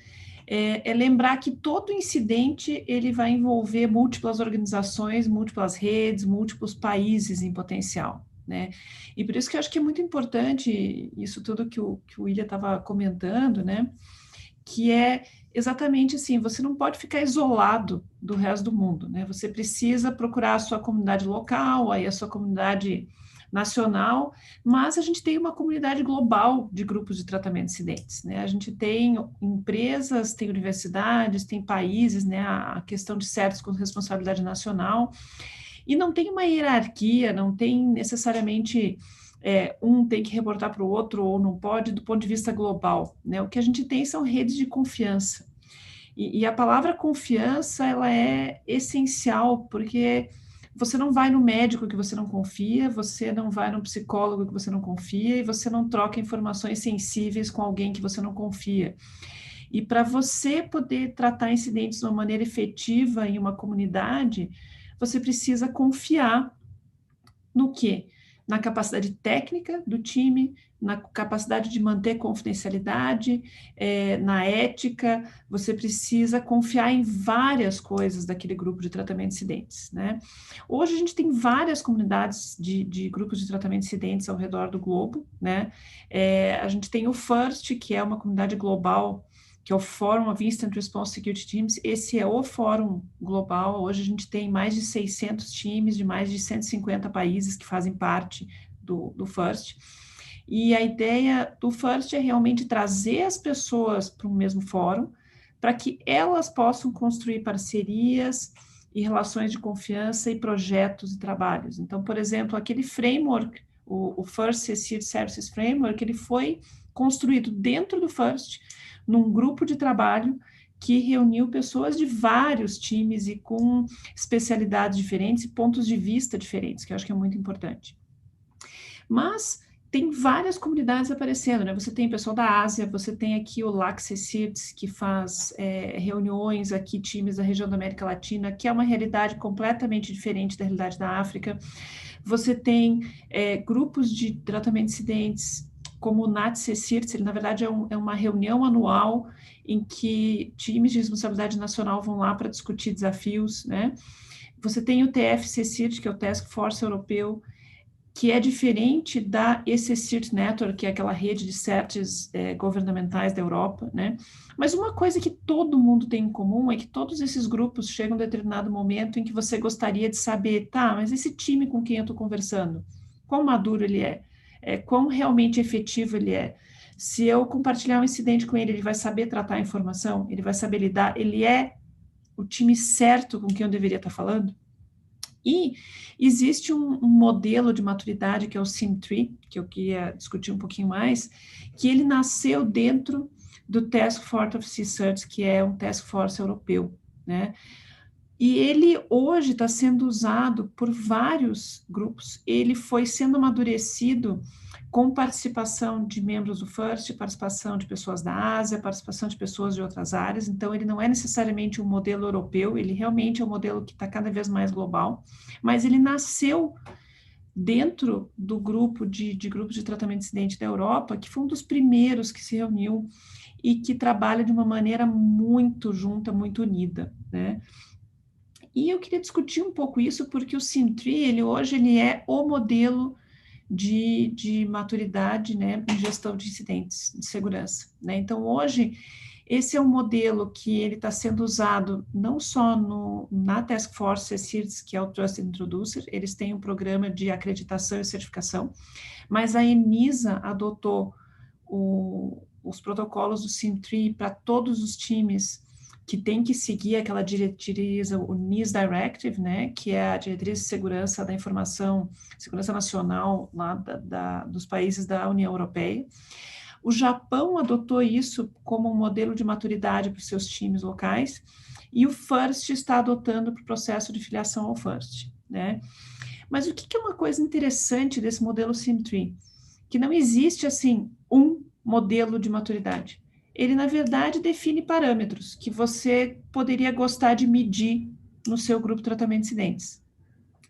Lembrar que todo incidente ele vai envolver múltiplas organizações, múltiplas redes, múltiplos países em potencial, né? E por isso que eu acho que é muito importante isso tudo que o William estava comentando, né? Que é exatamente assim, você não pode ficar isolado do resto do mundo, né? Você precisa procurar a sua comunidade local, aí a sua comunidade nacional, mas a gente tem uma comunidade global de grupos de tratamento de incidentes, né? A gente tem empresas, tem universidades, tem países, né? A questão de certos com responsabilidade nacional, e não tem uma hierarquia, não tem necessariamente um tem que reportar para o outro ou não pode do ponto de vista global, né? O que a gente tem são redes de confiança. E a palavra confiança, ela é essencial, porque você não vai no médico que você não confia, você não vai no psicólogo que você não confia, e você não troca informações sensíveis com alguém que você não confia. E para você poder tratar incidentes de uma maneira efetiva em uma comunidade, você precisa confiar no quê? Na capacidade técnica do time, na capacidade de manter confidencialidade, na ética, você precisa confiar em várias coisas daquele grupo de tratamento de incidentes, né? Hoje a gente tem várias comunidades de grupos de tratamento de incidentes ao redor do globo, né? A gente tem o FIRST, que é uma comunidade global, que é o Forum of Instant Response Security Teams. Esse é o fórum global. Hoje a gente tem mais de 600 times de mais de 150 países que fazem parte do FIRST. E a ideia do FIRST é realmente trazer as pessoas para o mesmo fórum, para que elas possam construir parcerias e relações de confiança e projetos e trabalhos. Então, por exemplo, aquele framework, o FIRST Security Services Framework, ele foi construído dentro do FIRST, num grupo de trabalho que reuniu pessoas de vários times e com especialidades diferentes e pontos de vista diferentes, que eu acho que é muito importante. Mas tem várias comunidades aparecendo, né? Você tem pessoal da Ásia, você tem aqui o LACSECIRTS, que faz reuniões aqui, times da região da América Latina, que é uma realidade completamente diferente da realidade da África. Você tem grupos de tratamento de incidentes, como o NATCECIRTS, ele na verdade é uma reunião anual em que times de responsabilidade nacional vão lá para discutir desafios, né? Você tem o TFCCIRT, que é o Task Force Europeu, que é diferente da ECCIRT Network, que é aquela rede de CERTs governamentais da Europa, né? Mas uma coisa que todo mundo tem em comum é que todos esses grupos chegam a um determinado momento em que você gostaria de saber, tá, mas esse time com quem eu estou conversando, quão maduro ele é? Quão realmente efetivo ele é? Se eu compartilhar um incidente com ele, ele vai saber tratar a informação? Ele vai saber lidar? Ele é o time certo com quem eu deveria estar falando? E existe um modelo de maturidade que é o SIM3, que eu queria discutir um pouquinho mais, que ele nasceu dentro do Task Force of CSIRTs, que é um task force europeu, né? E ele hoje está sendo usado por vários grupos. Ele foi sendo amadurecido com participação de membros do FIRST, participação de pessoas da Ásia, participação de pessoas de outras áreas. Então, ele não é necessariamente um modelo europeu, ele realmente é um modelo que está cada vez mais global, mas ele nasceu dentro do grupo de grupos de tratamento de incidente da Europa, que foi um dos primeiros que se reuniu e que trabalha de uma maneira muito junta, muito unida, né? E eu queria discutir um pouco isso, porque o SIM3, hoje, ele é o modelo de maturidade, né, em gestão de incidentes de segurança, né? Então, hoje, esse é um modelo que ele está sendo usado não só na Task Force CSIRTS, que é o Trusted Introducer, eles têm um programa de acreditação e certificação, mas a ENISA adotou os protocolos do SIM3 para todos os times que tem que seguir aquela diretriz, o NIST Directive, né, que é a diretriz de segurança da informação, segurança nacional lá dos países da União Europeia. O Japão adotou isso como um modelo de maturidade para os seus times locais, e o FIRST está adotando para o processo de filiação ao FIRST, né? Mas o que é uma coisa interessante desse modelo SIM3? Que não existe, assim, um modelo de maturidade. Ele, na verdade, define parâmetros que você poderia gostar de medir no seu grupo de tratamento de incidentes.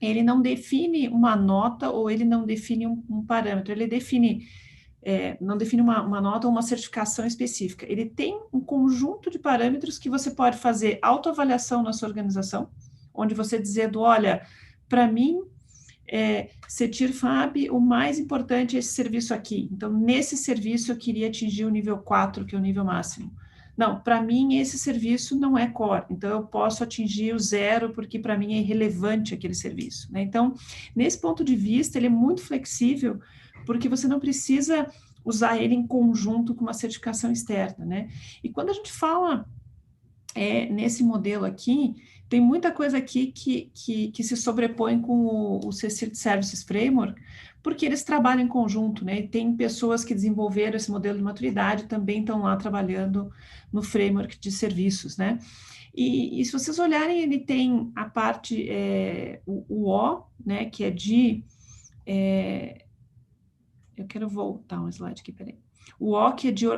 Ele não define uma nota ou ele não define um parâmetro, ele define, não define uma nota ou uma certificação específica. Ele tem um conjunto de parâmetros que você pode fazer autoavaliação na sua organização, onde você dizer, olha, para mim, CETIR FAB, o mais importante é esse serviço aqui. Então, nesse serviço, eu queria atingir o nível 4, que é o nível máximo. Não, para mim, esse serviço não é core. Então, eu posso atingir o 0, porque para mim é irrelevante aquele serviço, né? Então, nesse ponto de vista, ele é muito flexível, porque você não precisa usar ele em conjunto com uma certificação externa, né? E quando a gente fala nesse modelo aqui, tem muita coisa aqui que se sobrepõe com o CSIRT Services Framework, porque eles trabalham em conjunto, né? E tem pessoas que desenvolveram esse modelo de maturidade, também estão lá trabalhando no framework de serviços, né? E se vocês olharem, ele tem a parte, o O, né? Que é de... eu quero voltar um slide aqui, peraí. O O, que é de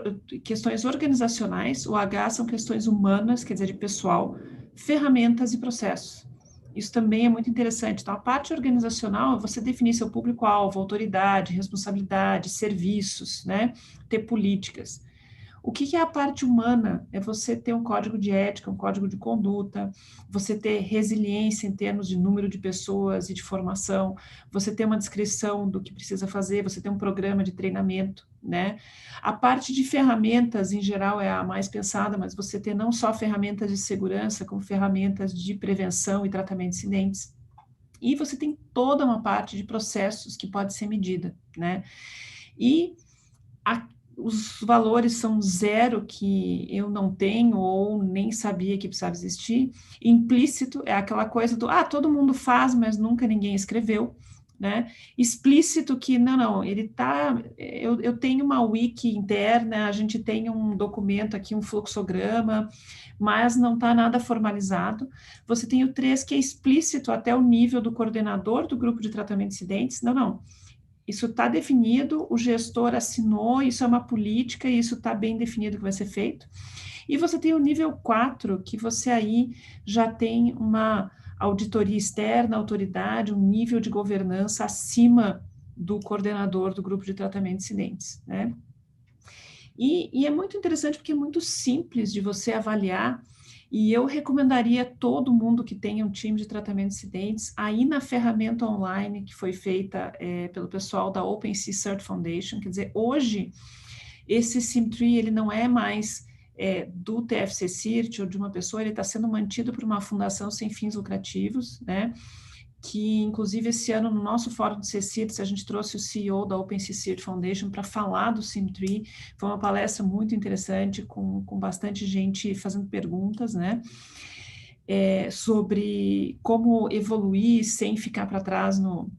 questões organizacionais, o H são questões humanas, quer dizer, de pessoal, ferramentas e processos. Isso também é muito interessante. Então, a parte organizacional é você definir seu público-alvo, autoridade, responsabilidade, serviços, né? Ter políticas. O que é a parte humana? É você ter um código de ética, um código de conduta, você ter resiliência em termos de número de pessoas e de formação, você ter uma descrição do que precisa fazer, você ter um programa de treinamento, né? A parte de ferramentas, em geral, é a mais pensada, mas você ter não só ferramentas de segurança, como ferramentas de prevenção e tratamento de incidentes. E você tem toda uma parte de processos que pode ser medida, né? E os valores são 0, que eu não tenho ou nem sabia que precisava existir. Implícito é aquela coisa do, todo mundo faz, mas nunca ninguém escreveu, né? Explícito que, não, ele tá... Eu tenho uma wiki interna, a gente tem um documento aqui, um fluxograma, mas não está nada formalizado. Você tem o 3, que é explícito até o nível do coordenador do grupo de tratamento de incidentes. Não. Isso está definido, o gestor assinou, isso é uma política, e isso está bem definido que vai ser feito. E você tem o nível 4, que você aí já tem uma auditoria externa, autoridade, um nível de governança acima do coordenador do grupo de tratamento de incidentes, né? E é muito interessante porque é muito simples de você avaliar. E eu recomendaria todo mundo que tenha um time de tratamento de incidentes aí na ferramenta online que foi feita pelo pessoal da OpenSea Cert Foundation. Quer dizer, hoje, esse SIM3, ele não é mais do TFC CIRT ou de uma pessoa, ele está sendo mantido por uma fundação sem fins lucrativos, né? Que, inclusive, esse ano, no nosso fórum do CSIRTS, a gente trouxe o CEO da OpenSea Cert Foundation para falar do SIM3. Foi uma palestra muito interessante, com bastante gente fazendo perguntas, né? Sobre como evoluir sem ficar para trás no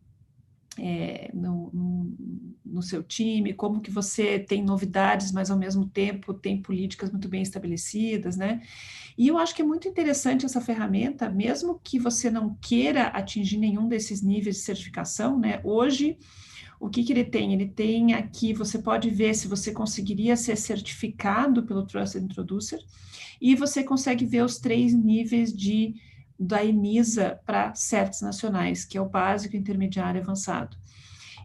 seu time, como que você tem novidades, mas ao mesmo tempo tem políticas muito bem estabelecidas, né? E eu acho que é muito interessante essa ferramenta, mesmo que você não queira atingir nenhum desses níveis de certificação, né? Hoje, o que ele tem? Ele tem aqui, você pode ver se você conseguiria ser certificado pelo Trusted Introducer, e você consegue ver os 3 níveis da ENISA para CERTs nacionais, que é o básico, intermediário e avançado.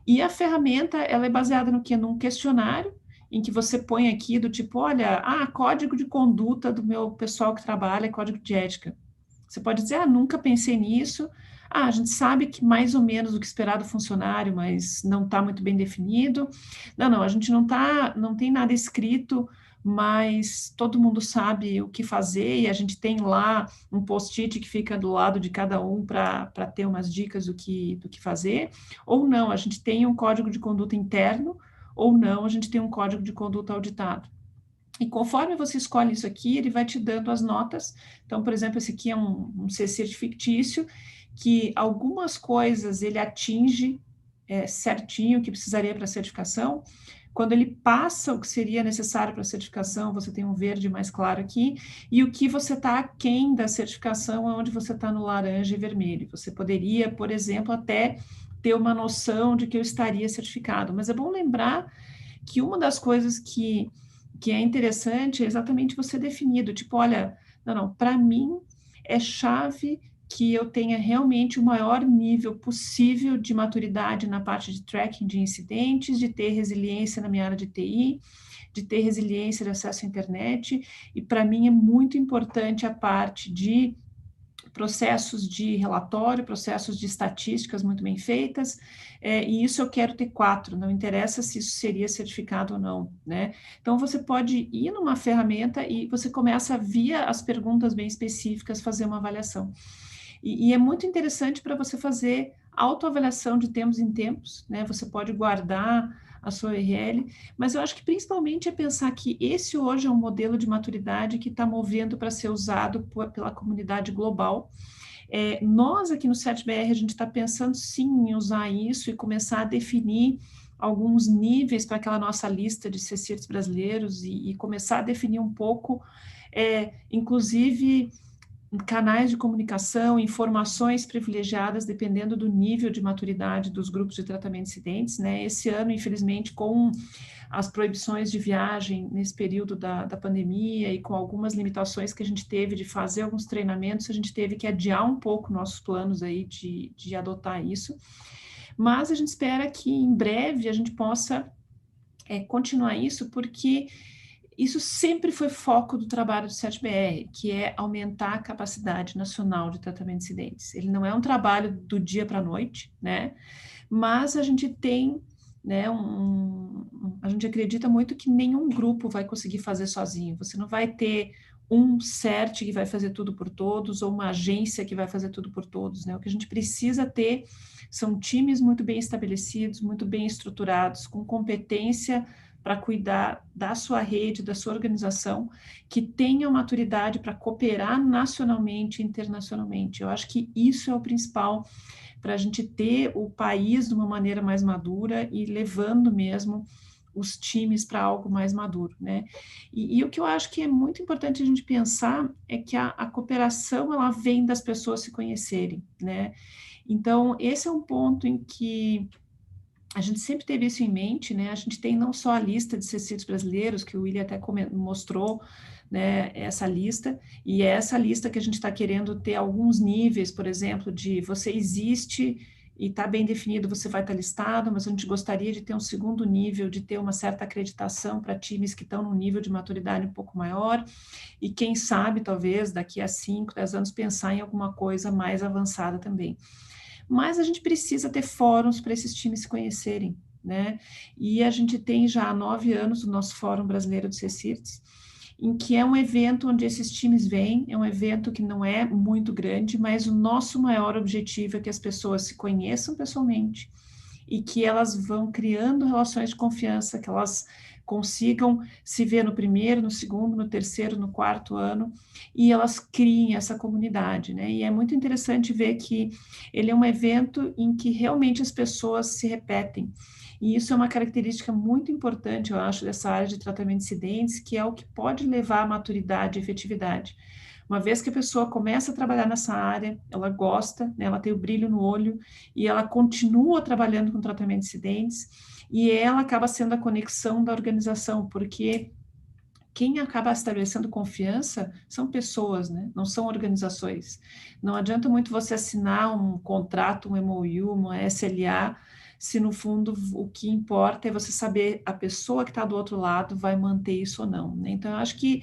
E a ferramenta, ela é baseada no quê? Num questionário, em que você põe aqui do tipo, olha, código de conduta do meu pessoal que trabalha, código de ética. Você pode dizer, nunca pensei nisso. A gente sabe que mais ou menos o que esperar do funcionário, mas não está muito bem definido. Não, a gente não tem nada escrito, mas todo mundo sabe o que fazer, e a gente tem lá um post-it que fica do lado de cada um para ter umas dicas do que fazer. Ou não, a gente tem um código de conduta interno, ou não, a gente tem um código de conduta auditado. E conforme você escolhe isso aqui, ele vai te dando as notas. Então, por exemplo, esse aqui é um CCIRT fictício, que algumas coisas ele atinge certinho o que precisaria para a certificação. Quando ele passa o que seria necessário para a certificação, você tem um verde mais claro aqui, e o que você está aquém da certificação é onde você está no laranja e vermelho. Você poderia, por exemplo, até ter uma noção de que eu estaria certificado, mas é bom lembrar que uma das coisas que é interessante é exatamente você definido, tipo, olha, não, para mim é chave que eu tenha realmente o maior nível possível de maturidade na parte de tracking de incidentes, de ter resiliência na minha área de TI, de ter resiliência de acesso à internet, e para mim é muito importante a parte de processos de relatório, processos de estatísticas muito bem feitas, e isso eu quero ter 4, não interessa se isso seria certificado ou não, né? Então, você pode ir numa ferramenta e você começa, via as perguntas bem específicas, fazer uma avaliação. E é muito interessante para você fazer autoavaliação de tempos em tempos, né? Você pode guardar a sua URL, mas eu acho que principalmente é pensar que esse hoje é um modelo de maturidade que está movendo para ser usado pela comunidade global. Nós aqui no CERT-BR, a gente está pensando sim em usar isso e começar a definir alguns níveis para aquela nossa lista de CCIRTs brasileiros e começar a definir um pouco, inclusive canais de comunicação, informações privilegiadas, dependendo do nível de maturidade dos grupos de tratamento de incidentes, né? Esse ano, infelizmente, com as proibições de viagem nesse período da pandemia e com algumas limitações que a gente teve de fazer alguns treinamentos, a gente teve que adiar um pouco nossos planos aí de adotar isso, mas a gente espera que em breve a gente possa continuar isso, porque isso sempre foi foco do trabalho do CERT-BR, que é aumentar a capacidade nacional de tratamento de incidentes. Ele não é um trabalho do dia para a noite, né? Mas a gente tem, né, a gente acredita muito que nenhum grupo vai conseguir fazer sozinho. Você não vai ter um CERT que vai fazer tudo por todos, ou uma agência que vai fazer tudo por todos, né? O que a gente precisa ter são times muito bem estabelecidos, muito bem estruturados, com competência para cuidar da sua rede, da sua organização, que tenham maturidade para cooperar nacionalmente e internacionalmente. Eu acho que isso é o principal para a gente ter o país de uma maneira mais madura e levando mesmo os times para algo mais maduro, né? E o que eu acho que é muito importante a gente pensar é que a cooperação, ela vem das pessoas se conhecerem, né? Então, esse é um ponto em que a gente sempre teve isso em mente, né? A gente tem não só a lista de CCIRTs brasileiros, que o William até mostrou, né, essa lista, e é essa lista que a gente está querendo ter alguns níveis, por exemplo, de você existe e está bem definido, você vai estar listado, mas a gente gostaria de ter um segundo nível, de ter uma certa acreditação para times que estão num nível de maturidade um pouco maior, e quem sabe, talvez, daqui a 5, 10 anos, pensar em alguma coisa mais avançada também. Mas a gente precisa ter fóruns para esses times se conhecerem, né? E a gente tem já há 9 anos o nosso Fórum Brasileiro de CCIRTs, em que é um evento onde esses times vêm, é um evento que não é muito grande, mas o nosso maior objetivo é que as pessoas se conheçam pessoalmente e que elas vão criando relações de confiança, que elas consigam se ver no primeiro, no segundo, no terceiro, no quarto ano, e elas criem essa comunidade, né? E é muito interessante ver que ele é um evento em que realmente as pessoas se repetem. E isso é uma característica muito importante, eu acho, dessa área de tratamento de incidentes, que é o que pode levar à maturidade e efetividade. Uma vez que a pessoa começa a trabalhar nessa área, ela gosta, né, ela tem o brilho no olho, e ela continua trabalhando com tratamento de incidentes, e ela acaba sendo a conexão da organização, porque quem acaba estabelecendo confiança são pessoas, né? Não são organizações. Não adianta muito você assinar um contrato, um MOU, uma SLA, se no fundo o que importa é você saber a pessoa que está do outro lado vai manter isso ou não, né? Então, eu acho que,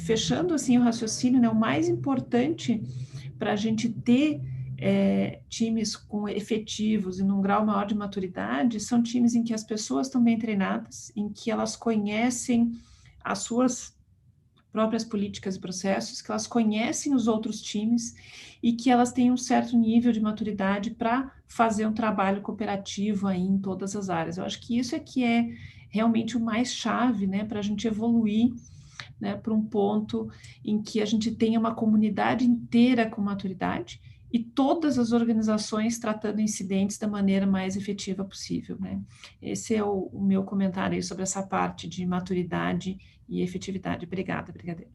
fechando assim o raciocínio, né, o mais importante para a gente ter times com efetivos e num grau maior de maturidade são times em que as pessoas estão bem treinadas, em que elas conhecem as suas próprias políticas e processos, que elas conhecem os outros times e que elas têm um certo nível de maturidade para fazer um trabalho cooperativo aí em todas as áreas. Eu acho que isso é que é realmente o mais chave, né, para a gente evoluir, né, para um ponto em que a gente tenha uma comunidade inteira com maturidade e todas as organizações tratando incidentes da maneira mais efetiva possível, né? Esse é o meu comentário aí sobre essa parte de maturidade e efetividade. Obrigada, Brigadeiro.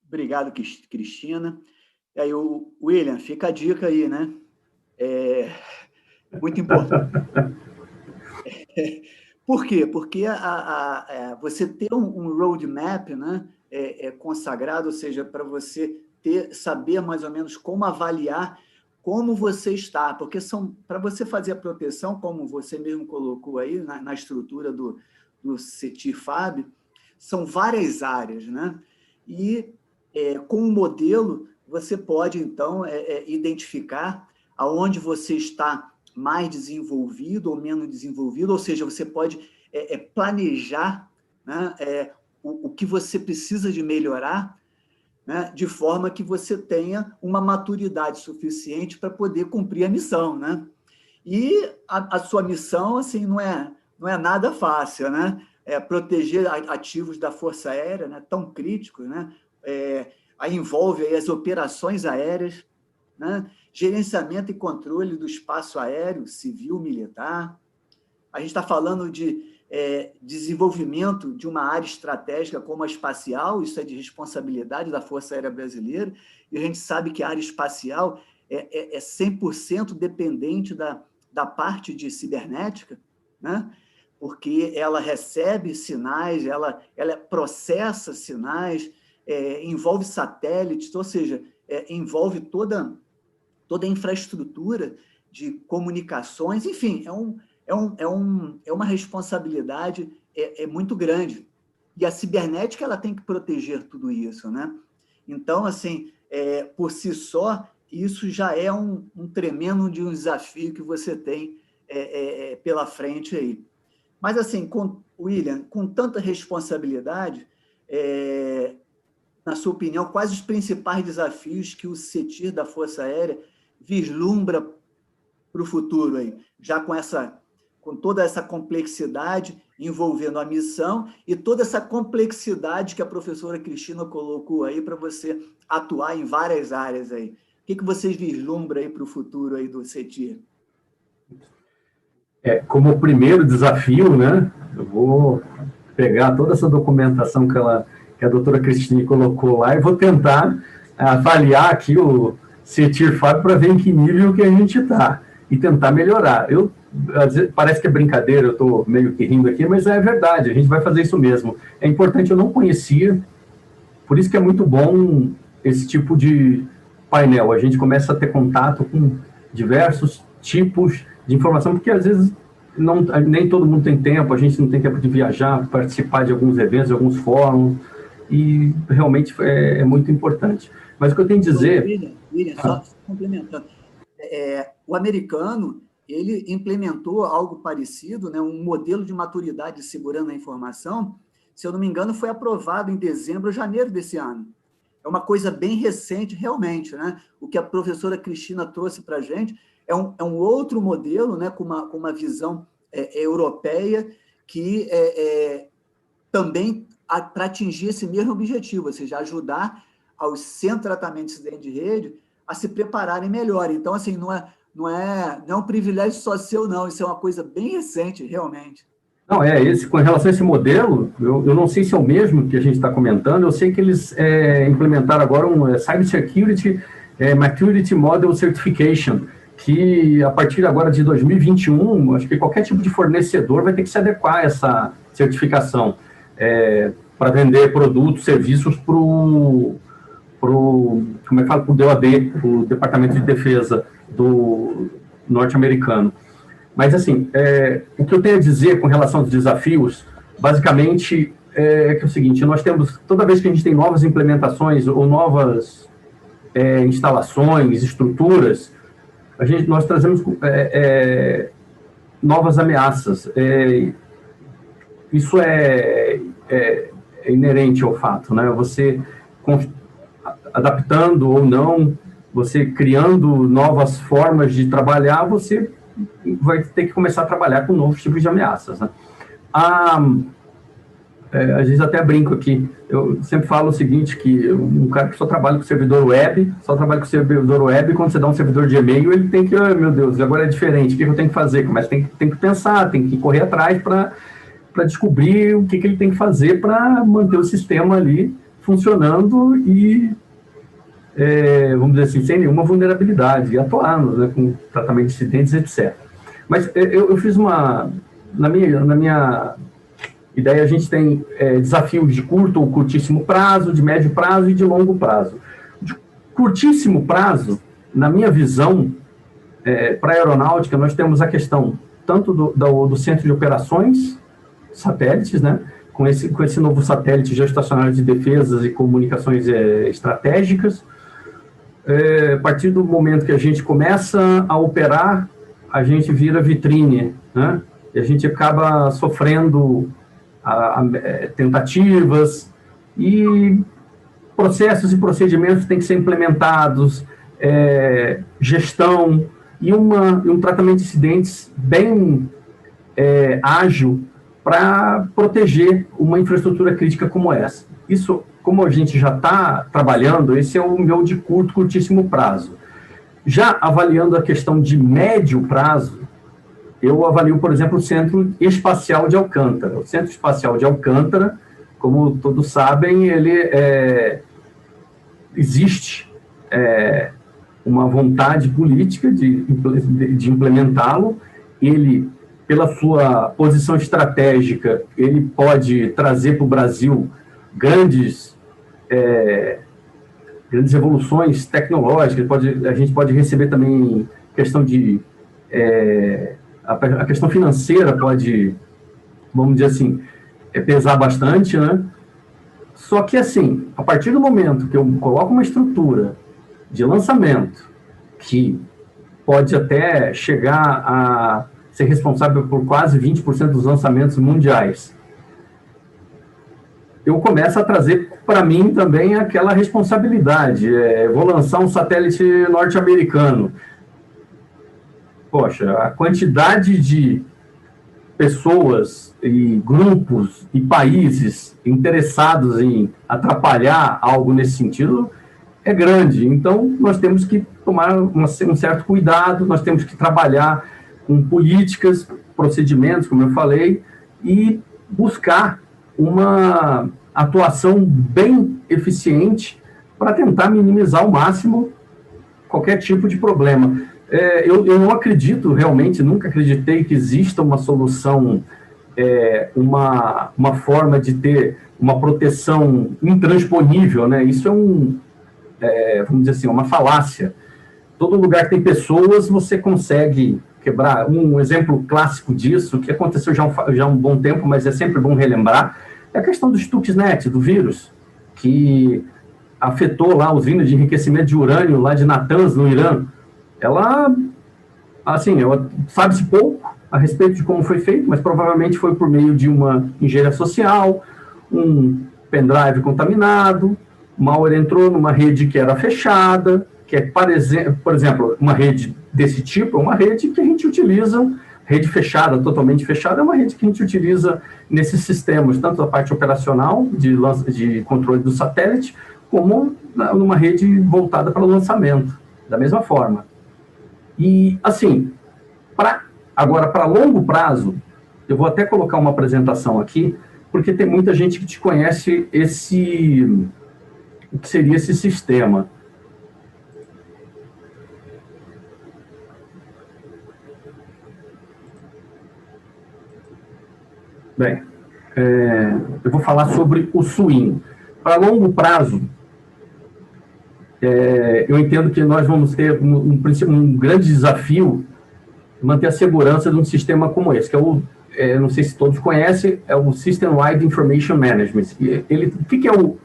Obrigado, Cristina. E aí, o William, fica a dica aí, né? Muito importante. Por quê? Porque você ter um roadmap, né, consagrado, ou seja, para você saber mais ou menos como avaliar como você está, porque para você fazer a proteção, como você mesmo colocou aí na estrutura do CETIR-FAB, são várias áreas, né? E com o modelo, você pode, então, identificar aonde você está mais desenvolvido ou menos desenvolvido, ou seja, você pode planejar, né, o que você precisa de melhorar, né, de forma que você tenha uma maturidade suficiente para poder cumprir a missão, né? E a sua missão, assim, não é nada fácil, né? Proteger ativos da Força Aérea, né, tão críticos, né? Aí envolve aí as operações aéreas, né? Gerenciamento e controle do espaço aéreo, civil, militar. A gente está falando de desenvolvimento de uma área estratégica como a espacial, isso é de responsabilidade da Força Aérea Brasileira, e a gente sabe que a área espacial é 100% dependente da parte de cibernética, né? Porque ela recebe sinais, ela processa sinais, envolve satélites, ou seja, envolve toda a infraestrutura de comunicações, enfim, é uma responsabilidade muito grande. E a cibernética ela tem que proteger tudo isso, né? Então, assim, por si só, isso já é um tremendo de um desafio que você tem pela frente aí. Mas, assim, William, com tanta responsabilidade, na sua opinião, quais os principais desafios que o CETIR da Força Aérea vislumbra para o futuro aí, já com toda essa complexidade envolvendo a missão e toda essa complexidade que a professora Cristina colocou aí para você atuar em várias áreas aí. O que vocês vislumbram aí para o futuro aí do CETIR? Como primeiro desafio, né, eu vou pegar toda essa documentação que a doutora Cristina colocou lá e vou tentar avaliar aqui o CETIR-FAB para ver em que nível que a gente está e tentar melhorar. Às vezes, parece que é brincadeira, eu estou meio que rindo aqui, mas é verdade, a gente vai fazer isso mesmo. É importante, eu não conhecia, por isso que é muito bom esse tipo de painel. A gente começa a ter contato com diversos tipos de informação, porque às vezes nem todo mundo tem tempo, a gente não tem tempo de viajar, participar de alguns eventos, de alguns fóruns, e realmente é muito importante. Mas o que eu tenho a dizer... William, só complementando. O americano, ele implementou algo parecido, né, um modelo de maturidade segurando a informação, se eu não me engano, foi aprovado em dezembro ou janeiro desse ano. É uma coisa bem recente, realmente, né? O que a professora Cristina trouxe para a gente é um outro modelo, né, com uma visão europeia, que também para atingir esse mesmo objetivo, ou seja, ajudar aos centros de tratamento de incidente de rede a se prepararem melhor. Então, assim, não é um privilégio só seu, não, isso é uma coisa bem recente, realmente. Não, com relação a esse modelo, eu não sei se é o mesmo que a gente está comentando, eu sei que eles implementaram agora um Cybersecurity Maturity Model Certification, que a partir agora de 2021, acho que qualquer tipo de fornecedor vai ter que se adequar a essa certificação para vender produtos, serviços para o DoD, o Departamento de Defesa do norte-americano. Mas, assim, o que eu tenho a dizer com relação aos desafios, basicamente, é que é o seguinte, nós temos, toda vez que a gente tem novas implementações ou novas instalações, estruturas, nós trazemos novas ameaças. Isso é inerente ao fato, né? Você adaptando ou não, você criando novas formas de trabalhar, você vai ter que começar a trabalhar com novos tipos de ameaças, né? Às vezes até brinco aqui, eu sempre falo o seguinte, que um cara que só trabalha com servidor web, quando você dá um servidor de e-mail, ele tem que, meu Deus, agora é diferente, o que eu tenho que fazer? Mas tem que pensar, tem que correr atrás para descobrir o que ele tem que fazer para manter o sistema ali funcionando e, vamos dizer assim, sem nenhuma vulnerabilidade, e atuando, né, com tratamento de incidentes, etc. Mas eu fiz na minha ideia, a gente tem desafios de curto ou curtíssimo prazo, de médio prazo e de longo prazo. De curtíssimo prazo, na minha visão, para a aeronáutica, nós temos a questão tanto do centro de operações, satélites, né, com esse novo satélite geoestacionário de defesas e comunicações estratégicas. A partir do momento que a gente começa a operar, a gente vira vitrine, né, e a gente acaba sofrendo tentativas e processos e procedimentos têm que ser implementados, gestão e um tratamento de incidentes bem ágil para proteger uma infraestrutura crítica como essa. Isso, como a gente já está trabalhando, esse é o meu de curtíssimo prazo. Já avaliando a questão de médio prazo, eu avalio, por exemplo, o Centro Espacial de Alcântara. O Centro Espacial de Alcântara, como todos sabem, ele existe uma vontade política de implementá-lo. Ele, pela sua posição estratégica, ele pode trazer para o Brasil grandes evoluções tecnológicas. A gente pode receber também questão de... a questão financeira pode, vamos dizer assim, pesar bastante, né? Só que, assim, a partir do momento que eu coloco uma estrutura de lançamento que pode até chegar a ser responsável por quase 20% dos lançamentos mundiais, eu começo a trazer para mim também aquela responsabilidade. Vou lançar um satélite norte-americano. Poxa, a quantidade de pessoas e grupos e países interessados em atrapalhar algo nesse sentido é grande. Então, nós temos que tomar um certo cuidado, nós temos que trabalhar com políticas, procedimentos, como eu falei, e buscar uma atuação bem eficiente para tentar minimizar ao máximo qualquer tipo de problema. Eu não acredito realmente, nunca acreditei que exista uma solução, uma forma de ter uma proteção intransponível, né? Isso vamos dizer assim, uma falácia. Todo lugar que tem pessoas, você consegue quebrar. Um exemplo clássico disso, que aconteceu já há um bom tempo, mas é sempre bom relembrar, é a questão do Stuxnet, do vírus, que afetou lá a usina de enriquecimento de urânio lá de Natanz, no Irã. Ela sabe-se pouco a respeito de como foi feito, mas provavelmente foi por meio de uma engenharia social, um pendrive contaminado, o malware entrou numa rede que era fechada, que por exemplo, uma rede desse tipo é uma rede que a gente utiliza, rede fechada, totalmente fechada, é uma rede que a gente utiliza nesses sistemas, tanto a parte operacional de controle do satélite, como numa rede voltada para o lançamento, da mesma forma. E, assim, agora, para longo prazo, eu vou até colocar uma apresentação aqui, porque tem muita gente que desconhece o que seria esse sistema. Bem, eu vou falar sobre o SWIM. Para longo prazo, eu entendo que nós vamos ter um grande desafio manter a segurança de um sistema como esse, que é o, não sei se todos conhecem, é o System Wide Information Management. O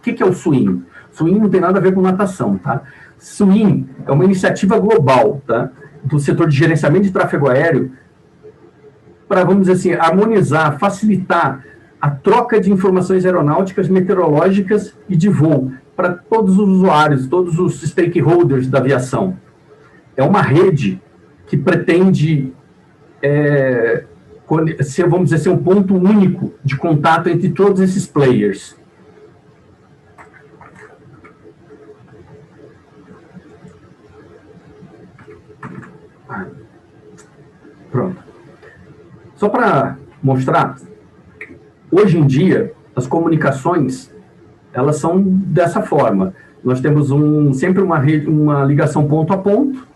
que é o SWIM? SWIM não tem nada a ver com natação, tá? SWIM é uma iniciativa global, tá, do setor de gerenciamento de tráfego aéreo para, vamos dizer assim, harmonizar, facilitar a troca de informações aeronáuticas, meteorológicas e de voo para todos os usuários, todos os stakeholders da aviação. É uma rede que pretende ser, vamos dizer assim, um ponto único de contato entre todos esses players. Pronto. Só para mostrar, hoje em dia, as comunicações, elas são dessa forma. Nós temos sempre uma rede, uma ligação ponto a ponto,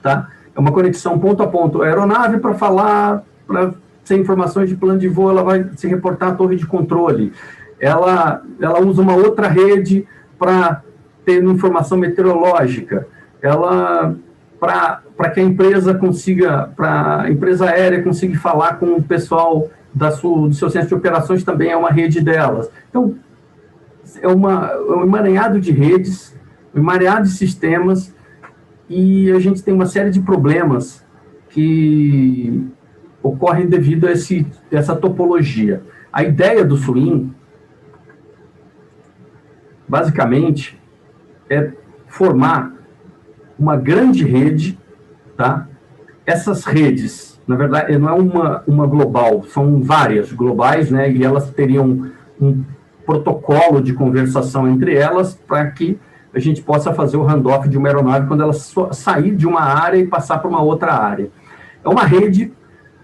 tá? É uma conexão ponto a ponto. A aeronave, para falar, para ser informações de plano de voo, ela vai se reportar à torre de controle. Ela usa uma outra rede para ter informação meteorológica. Ela, para que a empresa consiga, para a empresa aérea consiga falar com o pessoal do seu centro de operações, também é uma rede delas. Então, é um emaranhado de redes, um emaranhado de sistemas, e a gente tem uma série de problemas que ocorrem devido a essa topologia. A ideia do SWIM, basicamente, é formar uma grande rede, tá? Essas redes, na verdade, não é uma global, são várias globais, né? E elas teriam um protocolo de conversação entre elas para que a gente possa fazer o handoff de uma aeronave quando ela sair de uma área e passar para uma outra área. É uma rede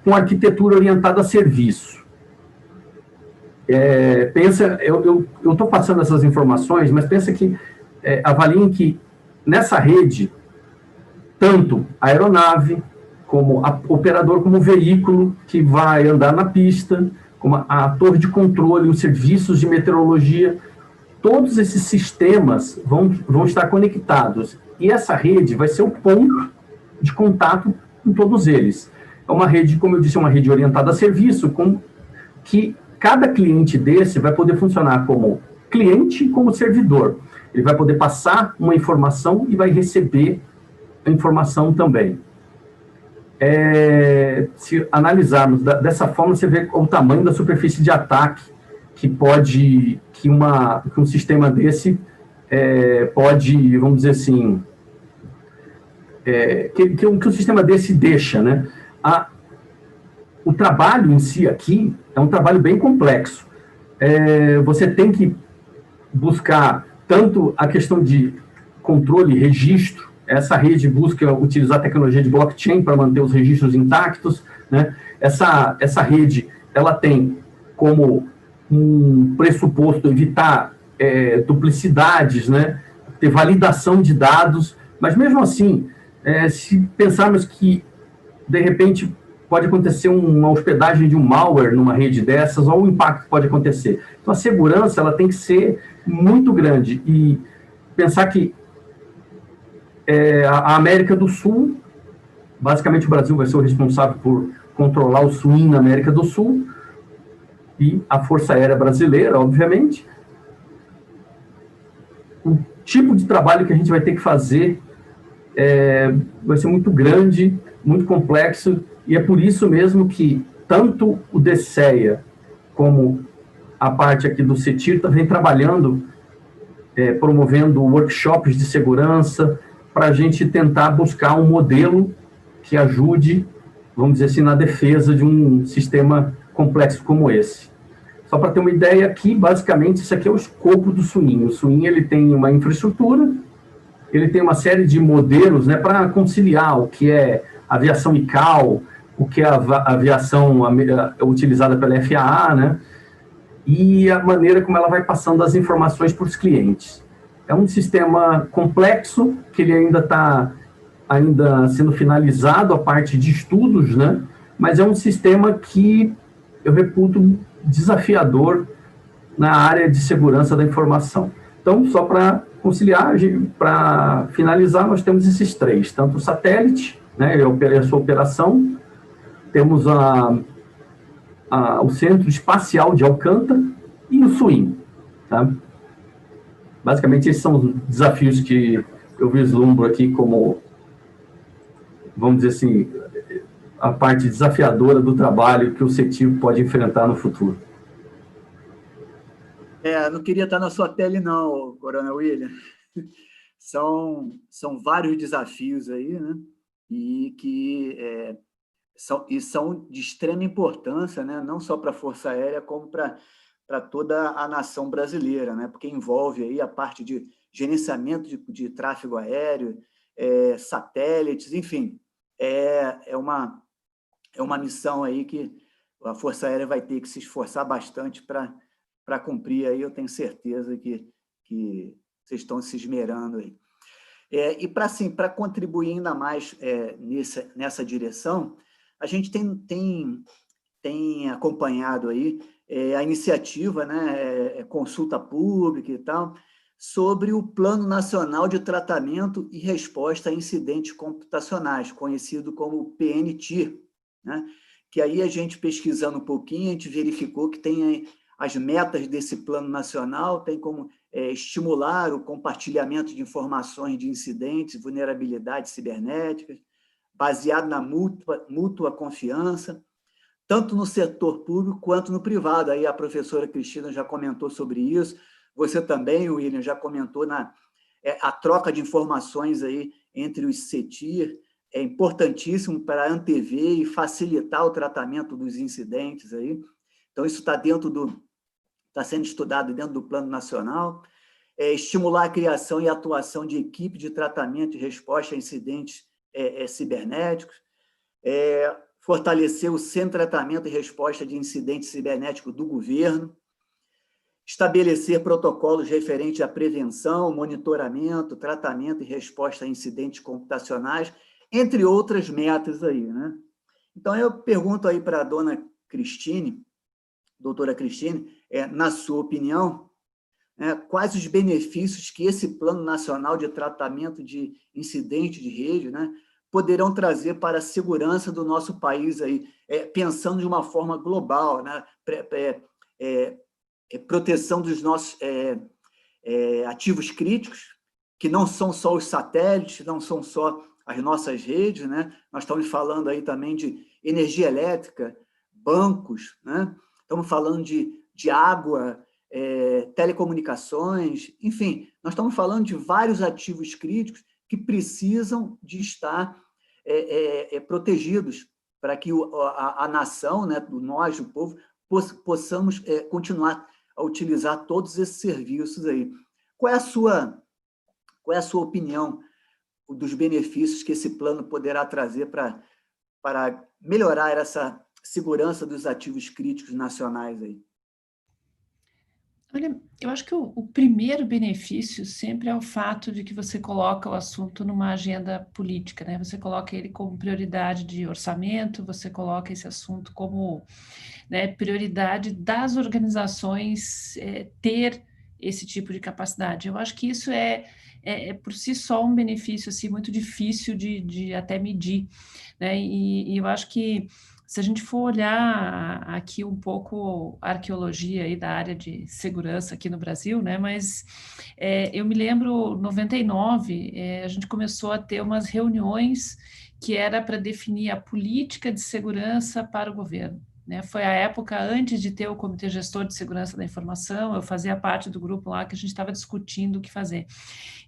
com arquitetura orientada a serviço. Eu estou passando essas informações, mas pensa que, avaliem que nessa rede, tanto a aeronave, como o operador, como o veículo que vai andar na pista, como a torre de controle, os serviços de meteorologia, todos esses sistemas vão estar conectados. E essa rede vai ser o ponto de contato com todos eles. É uma rede, como eu disse, uma rede orientada a serviço, com que cada cliente desse vai poder funcionar como cliente e como servidor. Ele vai poder passar uma informação e vai receber a informação também. Se analisarmos dessa forma, você vê o tamanho da superfície de ataque que um sistema desse pode, vamos dizer assim, que um sistema desse deixa, né? O trabalho em si aqui é um trabalho bem complexo. Você tem que buscar tanto a questão de controle e registro. Essa rede busca utilizar a tecnologia de blockchain para manter os registros intactos, né? Essa rede, ela tem como um pressuposto evitar duplicidades, né? Ter validação de dados, mas mesmo assim, se pensarmos que, de repente, pode acontecer uma hospedagem de um malware numa rede dessas, ou o impacto pode acontecer. Então, a segurança ela tem que ser muito grande, e pensar que a América do Sul, basicamente o Brasil vai ser o responsável por controlar o SWIM na América do Sul, e a Força Aérea Brasileira, obviamente. O tipo de trabalho que a gente vai ter que fazer vai ser muito grande, muito complexo, e é por isso mesmo que tanto o DCEA como a parte aqui do CETIR vem trabalhando, promovendo workshops de segurança, para a gente tentar buscar um modelo que ajude, vamos dizer assim, na defesa de um sistema complexo como esse. Só para ter uma ideia aqui, basicamente, isso aqui é o escopo do SWIM. O SWIM, ele tem uma infraestrutura, ele tem uma série de modelos, né, para conciliar o que é aviação ICAO, o que é a aviação utilizada pela FAA, né, e a maneira como ela vai passando as informações para os clientes. É um sistema complexo, que ele ainda está sendo finalizado, a parte de estudos, né? Mas é um sistema que eu reputo desafiador na área de segurança da informação. Então, só para conciliar, para finalizar, nós temos esses três, tanto o satélite, né, a sua operação, temos o Centro Espacial de Alcântara e o SUIM. Tá? Basicamente, esses são os desafios que eu vislumbro aqui como, vamos dizer assim, a parte desafiadora do trabalho que o CETIV pode enfrentar no futuro. Não queria estar na sua pele, não, Coronel William. São vários desafios aí, né? E que são de extrema importância, né? Não só para a Força Aérea, como para toda a nação brasileira, né? Porque envolve aí a parte de gerenciamento de tráfego aéreo, satélites, enfim. É uma missão aí que a Força Aérea vai ter que se esforçar bastante para cumprir aí, eu tenho certeza que vocês estão se esmerando aí. E para contribuir ainda mais nessa direção, a gente tem acompanhado aí a iniciativa, né, consulta pública e tal, sobre o Plano Nacional de Tratamento e Resposta a Incidentes Computacionais, conhecido como PNT, né? Que aí a gente pesquisando um pouquinho, a gente verificou que tem aí as metas desse plano nacional, tem como estimular o compartilhamento de informações de incidentes, vulnerabilidades cibernéticas, baseado na mútua confiança, tanto no setor público quanto no privado. Aí a professora Cristina já comentou sobre isso, você também, William, já comentou a troca de informações aí entre os CETIR, é importantíssimo para antever e facilitar o tratamento dos incidentes aí. Então, isso está sendo estudado dentro do Plano Nacional. Estimular a criação e atuação de equipe de tratamento e resposta a incidentes cibernéticos. Fortalecer o Centro de Tratamento e Resposta de Incidentes Cibernéticos do governo. Estabelecer protocolos referentes à prevenção, monitoramento, tratamento e resposta a incidentes computacionais, entre outras metas aí, né? Então, eu pergunto aí para a doutora Cristine, na sua opinião, quais os benefícios que esse Plano Nacional de Tratamento de Incidentes de Rede, né, poderão trazer para a segurança do nosso país, aí, pensando de uma forma global, né, proteção dos nossos ativos críticos, que não são só os satélites, não são só as nossas redes, né? Nós estamos falando aí também de energia elétrica, bancos, né? Estamos falando de água, telecomunicações, enfim, nós estamos falando de vários ativos críticos que precisam de estar protegidos para que a nação, né, nós, o povo, possamos continuar a utilizar todos esses serviços aí. Qual é a sua opinião dos benefícios que esse plano poderá trazer para melhorar essa segurança dos ativos críticos nacionais aí? Olha, eu acho que o primeiro benefício sempre é o fato de que você coloca o assunto numa agenda política, né? Você coloca ele como prioridade de orçamento, você coloca esse assunto como, né, prioridade das organizações ter esse tipo de capacidade. Eu acho que isso é por si só um benefício assim, muito difícil de até medir, né? E eu acho que se a gente for olhar aqui um pouco a arqueologia aí da área de segurança aqui no Brasil, né? Mas eu me lembro, em 99, a gente começou a ter umas reuniões que era para definir a política de segurança para o governo. Né? Foi a época antes de ter o Comitê Gestor de Segurança da Informação, eu fazia parte do grupo lá que a gente estava discutindo o que fazer.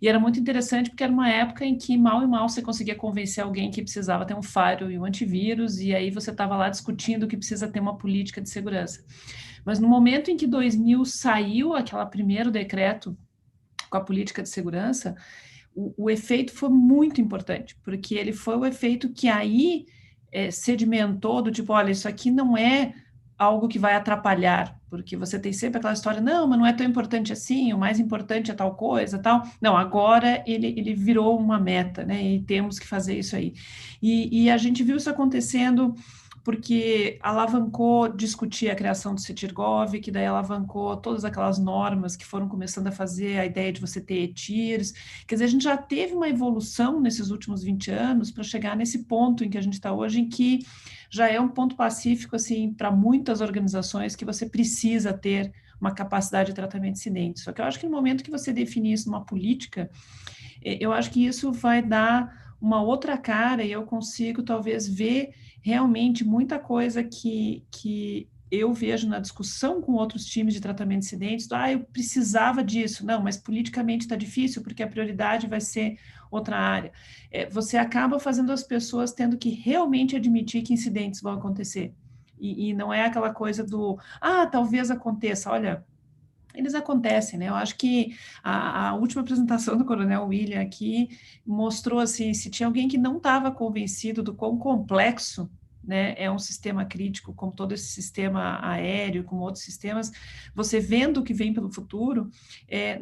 E era muito interessante porque era uma época em que mal e mal você conseguia convencer alguém que precisava ter um firewall e um antivírus, e aí você estava lá discutindo que precisa ter uma política de segurança. Mas no momento em que 2000 saiu aquele primeiro decreto com a política de segurança, o efeito foi muito importante, porque ele foi o efeito que aí sedimentou do tipo, olha, isso aqui não é algo que vai atrapalhar, porque você tem sempre aquela história, não, mas não é tão importante assim, o mais importante é tal coisa, tal. Não, agora ele virou uma meta, né, e temos que fazer isso aí. E a gente viu isso acontecendo, porque alavancou discutir a criação do CETIR-Gov, que daí alavancou todas aquelas normas que foram começando a fazer a ideia de você ter ETIRs. Quer dizer, a gente já teve uma evolução nesses últimos 20 anos para chegar nesse ponto em que a gente está hoje, em que já é um ponto pacífico, assim, para muitas organizações, que você precisa ter uma capacidade de tratamento de incidentes. Só que eu acho que no momento que você definir isso numa política, eu acho que isso vai dar uma outra cara e eu consigo talvez ver realmente muita coisa que eu vejo na discussão com outros times de tratamento de incidentes, eu precisava disso. Não, mas politicamente está difícil porque a prioridade vai ser outra área. Você acaba fazendo as pessoas tendo que realmente admitir que incidentes vão acontecer. E não é aquela coisa do, talvez aconteça. Olha, eles acontecem, né? Eu acho que a última apresentação do Coronel William aqui mostrou, assim, se tinha alguém que não estava convencido do quão complexo, né, é um sistema crítico, como todo esse sistema aéreo, como outros sistemas, você vendo o que vem pelo futuro,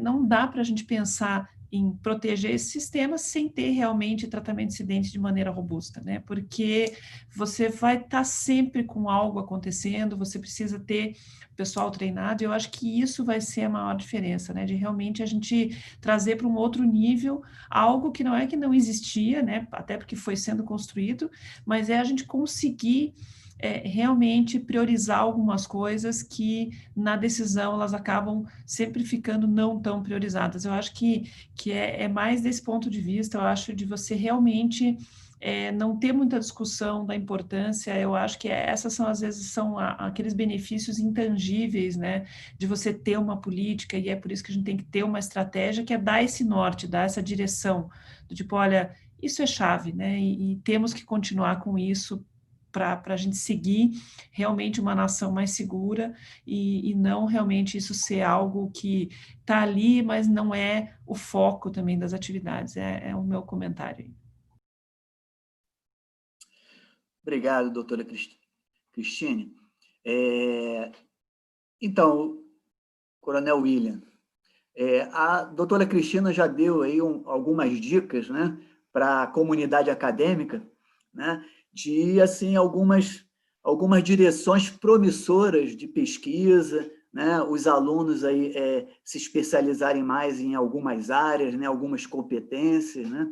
não dá para a gente pensar em proteger esse sistema sem ter realmente tratamento de incidentes de maneira robusta, né? Porque você vai estar sempre com algo acontecendo, você precisa ter pessoal treinado, e eu acho que isso vai ser a maior diferença, né? De realmente a gente trazer para um outro nível algo que não é que não existia, né? Até porque foi sendo construído, mas é a gente conseguir realmente priorizar algumas coisas que na decisão elas acabam sempre ficando não tão priorizadas. Eu acho que é mais desse ponto de vista, eu acho, de você realmente não ter muita discussão da importância. Eu acho que essas são, às vezes, são aqueles benefícios intangíveis, né, de você ter uma política, e é por isso que a gente tem que ter uma estratégia que é dar esse norte, dar essa direção, do tipo, olha, isso é chave, né, e temos que continuar com isso para a gente seguir realmente uma nação mais segura e não realmente isso ser algo que está ali, mas não é o foco também das atividades. É o meu comentário. Obrigado, doutora Cristine. Então, Coronel William, a doutora Cristina já deu aí algumas dicas, né, para a comunidade acadêmica, né, de assim, algumas direções promissoras de pesquisa, né, os alunos aí, se especializarem mais em algumas áreas, né, algumas competências, né,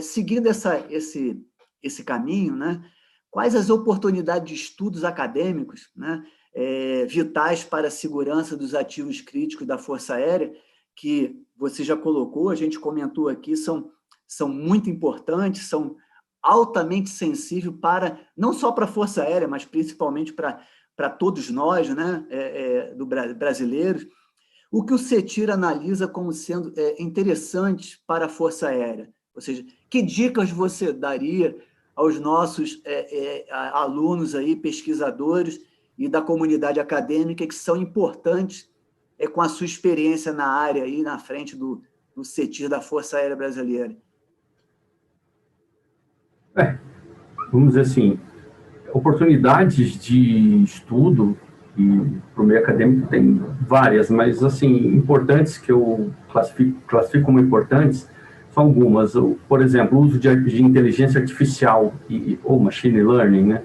seguindo esse caminho, né, quais as oportunidades de estudos acadêmicos, né, vitais para a segurança dos ativos críticos da Força Aérea, que você já colocou, a gente comentou aqui, são muito importantes, são altamente sensíveis não só para a Força Aérea, mas principalmente para todos nós, né, brasileiros. O que o CETIR analisa como sendo interessante para a Força Aérea? Ou seja, que dicas você daria aos nossos alunos aí, pesquisadores e da comunidade acadêmica que são importantes com a sua experiência na área aí na frente do CETIR da Força Aérea Brasileira? Vamos dizer assim, oportunidades de estudo para o meio acadêmico tem várias, mas assim, importantes que eu classifico como importantes são algumas. Por exemplo, o uso de inteligência artificial ou machine learning, né?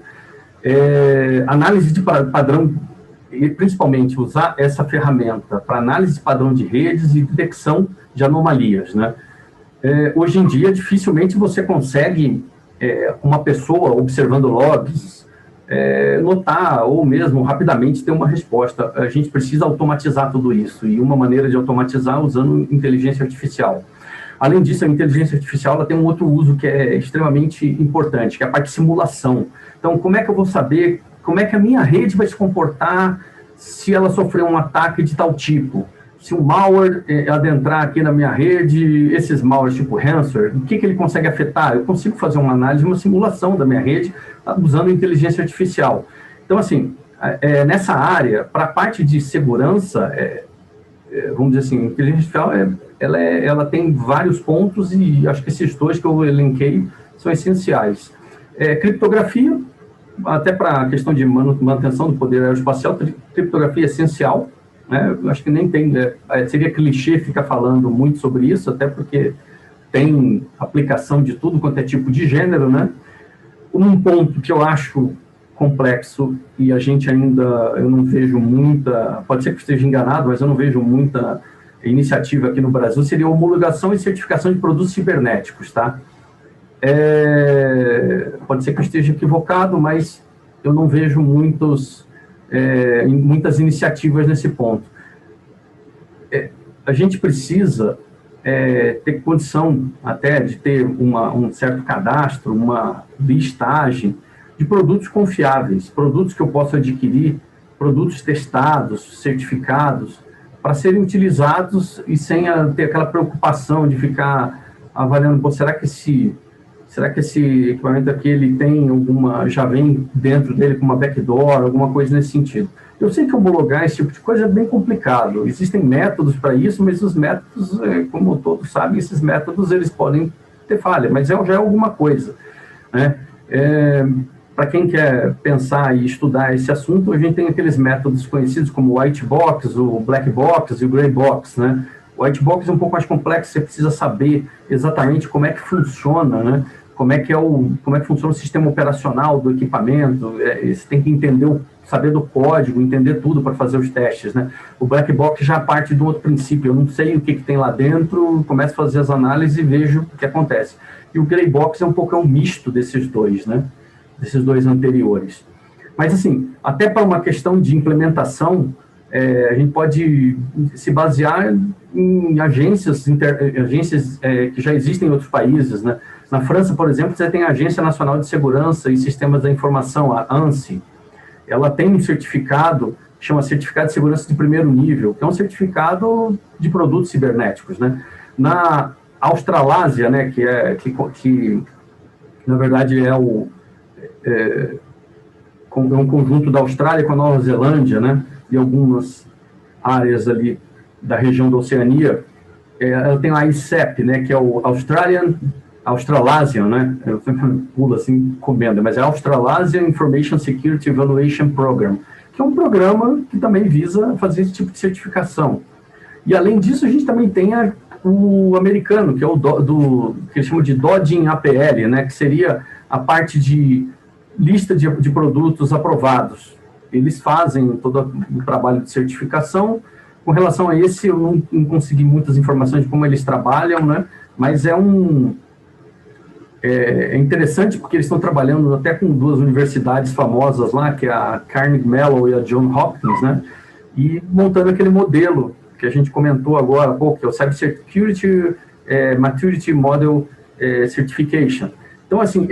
Análise de padrão, e principalmente usar essa ferramenta para análise de padrão de redes e detecção de anomalias, né? Hoje em dia, dificilmente você consegue, uma pessoa observando logs, notar ou mesmo rapidamente ter uma resposta. A gente precisa automatizar tudo isso, e uma maneira de automatizar usando inteligência artificial. Além disso, a inteligência artificial ela tem um outro uso que é extremamente importante, que é a parte de simulação. Então, como é que eu vou saber como é que a minha rede vai se comportar se ela sofrer um ataque de tal tipo? Se um malware adentrar aqui na minha rede, esses malwares tipo ransomware, o que ele consegue afetar? Eu consigo fazer uma análise, uma simulação da minha rede usando inteligência artificial. Então, assim, nessa área, para a parte de segurança, vamos dizer assim, a inteligência artificial ela tem vários pontos e acho que esses dois que eu elenquei são essenciais. Criptografia, até para a questão de manutenção do poder aeroespacial, criptografia é essencial, né? Acho que nem tem, seria clichê ficar falando muito sobre isso, até porque tem aplicação de tudo quanto é tipo de gênero, né? Um ponto que eu acho complexo e a gente ainda, eu não vejo muita, pode ser que eu esteja enganado, mas eu não vejo muita iniciativa aqui no Brasil, seria a homologação e certificação de produtos cibernéticos, tá? Pode ser que eu esteja equivocado, mas eu não vejo muitas iniciativas nesse ponto. A gente precisa ter condição até de ter um certo cadastro, uma listagem de produtos confiáveis, produtos que eu possa adquirir, produtos testados, certificados, para serem utilizados e sem ter aquela preocupação de ficar avaliando, será que esse equipamento aqui ele tem já vem dentro dele com uma backdoor, alguma coisa nesse sentido. Eu sei que homologar esse tipo de coisa é bem complicado. Existem métodos para isso, mas os métodos, como todos sabem, esses métodos eles podem ter falha, mas já é alguma coisa, né? Para quem quer pensar e estudar esse assunto, a gente tem aqueles métodos conhecidos como o white box, o black box e o gray box, né? O white box é um pouco mais complexo, você precisa saber exatamente como é que funciona, né? Como é que funciona o sistema operacional do equipamento, você tem que saber do código, entender tudo para fazer os testes, né? O black box já parte de um outro princípio, eu não sei o que tem lá dentro, começo a fazer as análises e vejo o que acontece. E o gray box é um misto desses dois, né? Desses dois anteriores. Mas, assim, até para uma questão de implementação, a gente pode se basear em agências que já existem em outros países, né? Na França, por exemplo, você tem a Agência Nacional de Segurança e Sistemas da Informação, a ANSI. Ela tem um certificado, que chama Certificado de Segurança de Primeiro Nível, que é um certificado de produtos cibernéticos, né? Na Australásia, né, que na verdade é um conjunto da Austrália com a Nova Zelândia, né, e algumas áreas ali da região da Oceania, ela tem a ICEP, né, que é o Australasian, né, eu sempre pulo assim, comendo, mas é Australasian Information Security Evaluation Program, que é um programa que também visa fazer esse tipo de certificação. E além disso, a gente também tem o americano, que é que eles chamam de DODIN APL, né, que seria a parte de lista de produtos aprovados. Eles fazem todo o trabalho de certificação. Com relação a esse, eu não consegui muitas informações de como eles trabalham, né, mas é interessante porque eles estão trabalhando até com duas universidades famosas lá, que é a Carnegie Mellon e a Johns Hopkins, né, e montando aquele modelo que a gente comentou agora há pouco, que é o Cybersecurity Maturity Model Certification. Então, assim,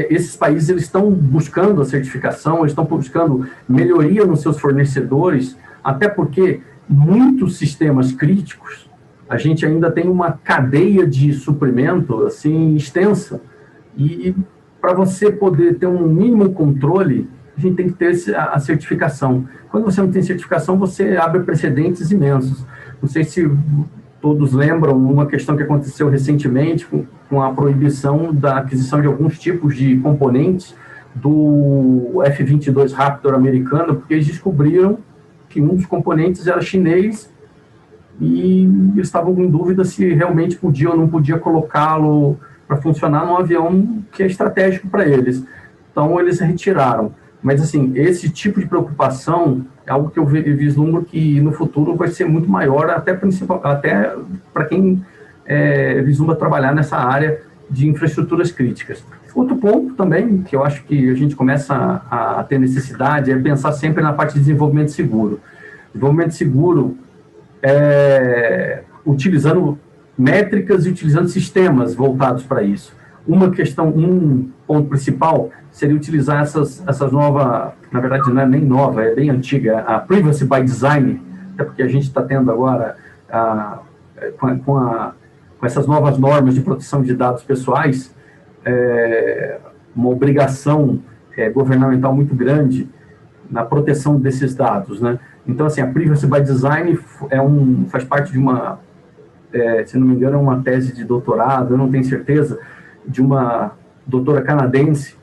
esses países eles estão buscando a certificação, eles estão buscando melhoria nos seus fornecedores, até porque muitos sistemas críticos, a gente ainda tem uma cadeia de suprimento, assim, extensa, e para você poder ter um mínimo controle, a gente tem que ter a certificação. Quando você não tem certificação, você abre precedentes imensos. Não sei se todos lembram uma questão que aconteceu recentemente com a proibição da aquisição de alguns tipos de componentes do F-22 Raptor americano, porque eles descobriram que um dos componentes era chinês e eles estavam em dúvida se realmente podia ou não podia colocá-lo para funcionar num avião que é estratégico para eles. Então, eles retiraram. Mas, assim, esse tipo de preocupação é algo que eu vislumbro que no futuro vai ser muito maior, até para quem vislumbra trabalhar nessa área de infraestruturas críticas. Outro ponto também, que eu acho que a gente começa a ter necessidade, é pensar sempre na parte de desenvolvimento seguro. Desenvolvimento seguro utilizando métricas e utilizando sistemas voltados para isso. Um ponto principal seria utilizar essas novas, na verdade não é nem nova, é bem antiga, a Privacy by Design, até porque a gente está tendo agora, com essas novas normas de proteção de dados pessoais, uma obrigação governamental muito grande na proteção desses dados, né? Então, assim, a Privacy by Design faz parte de uma, se não me engano, é uma tese de doutorado, eu não tenho certeza, de uma doutora canadense,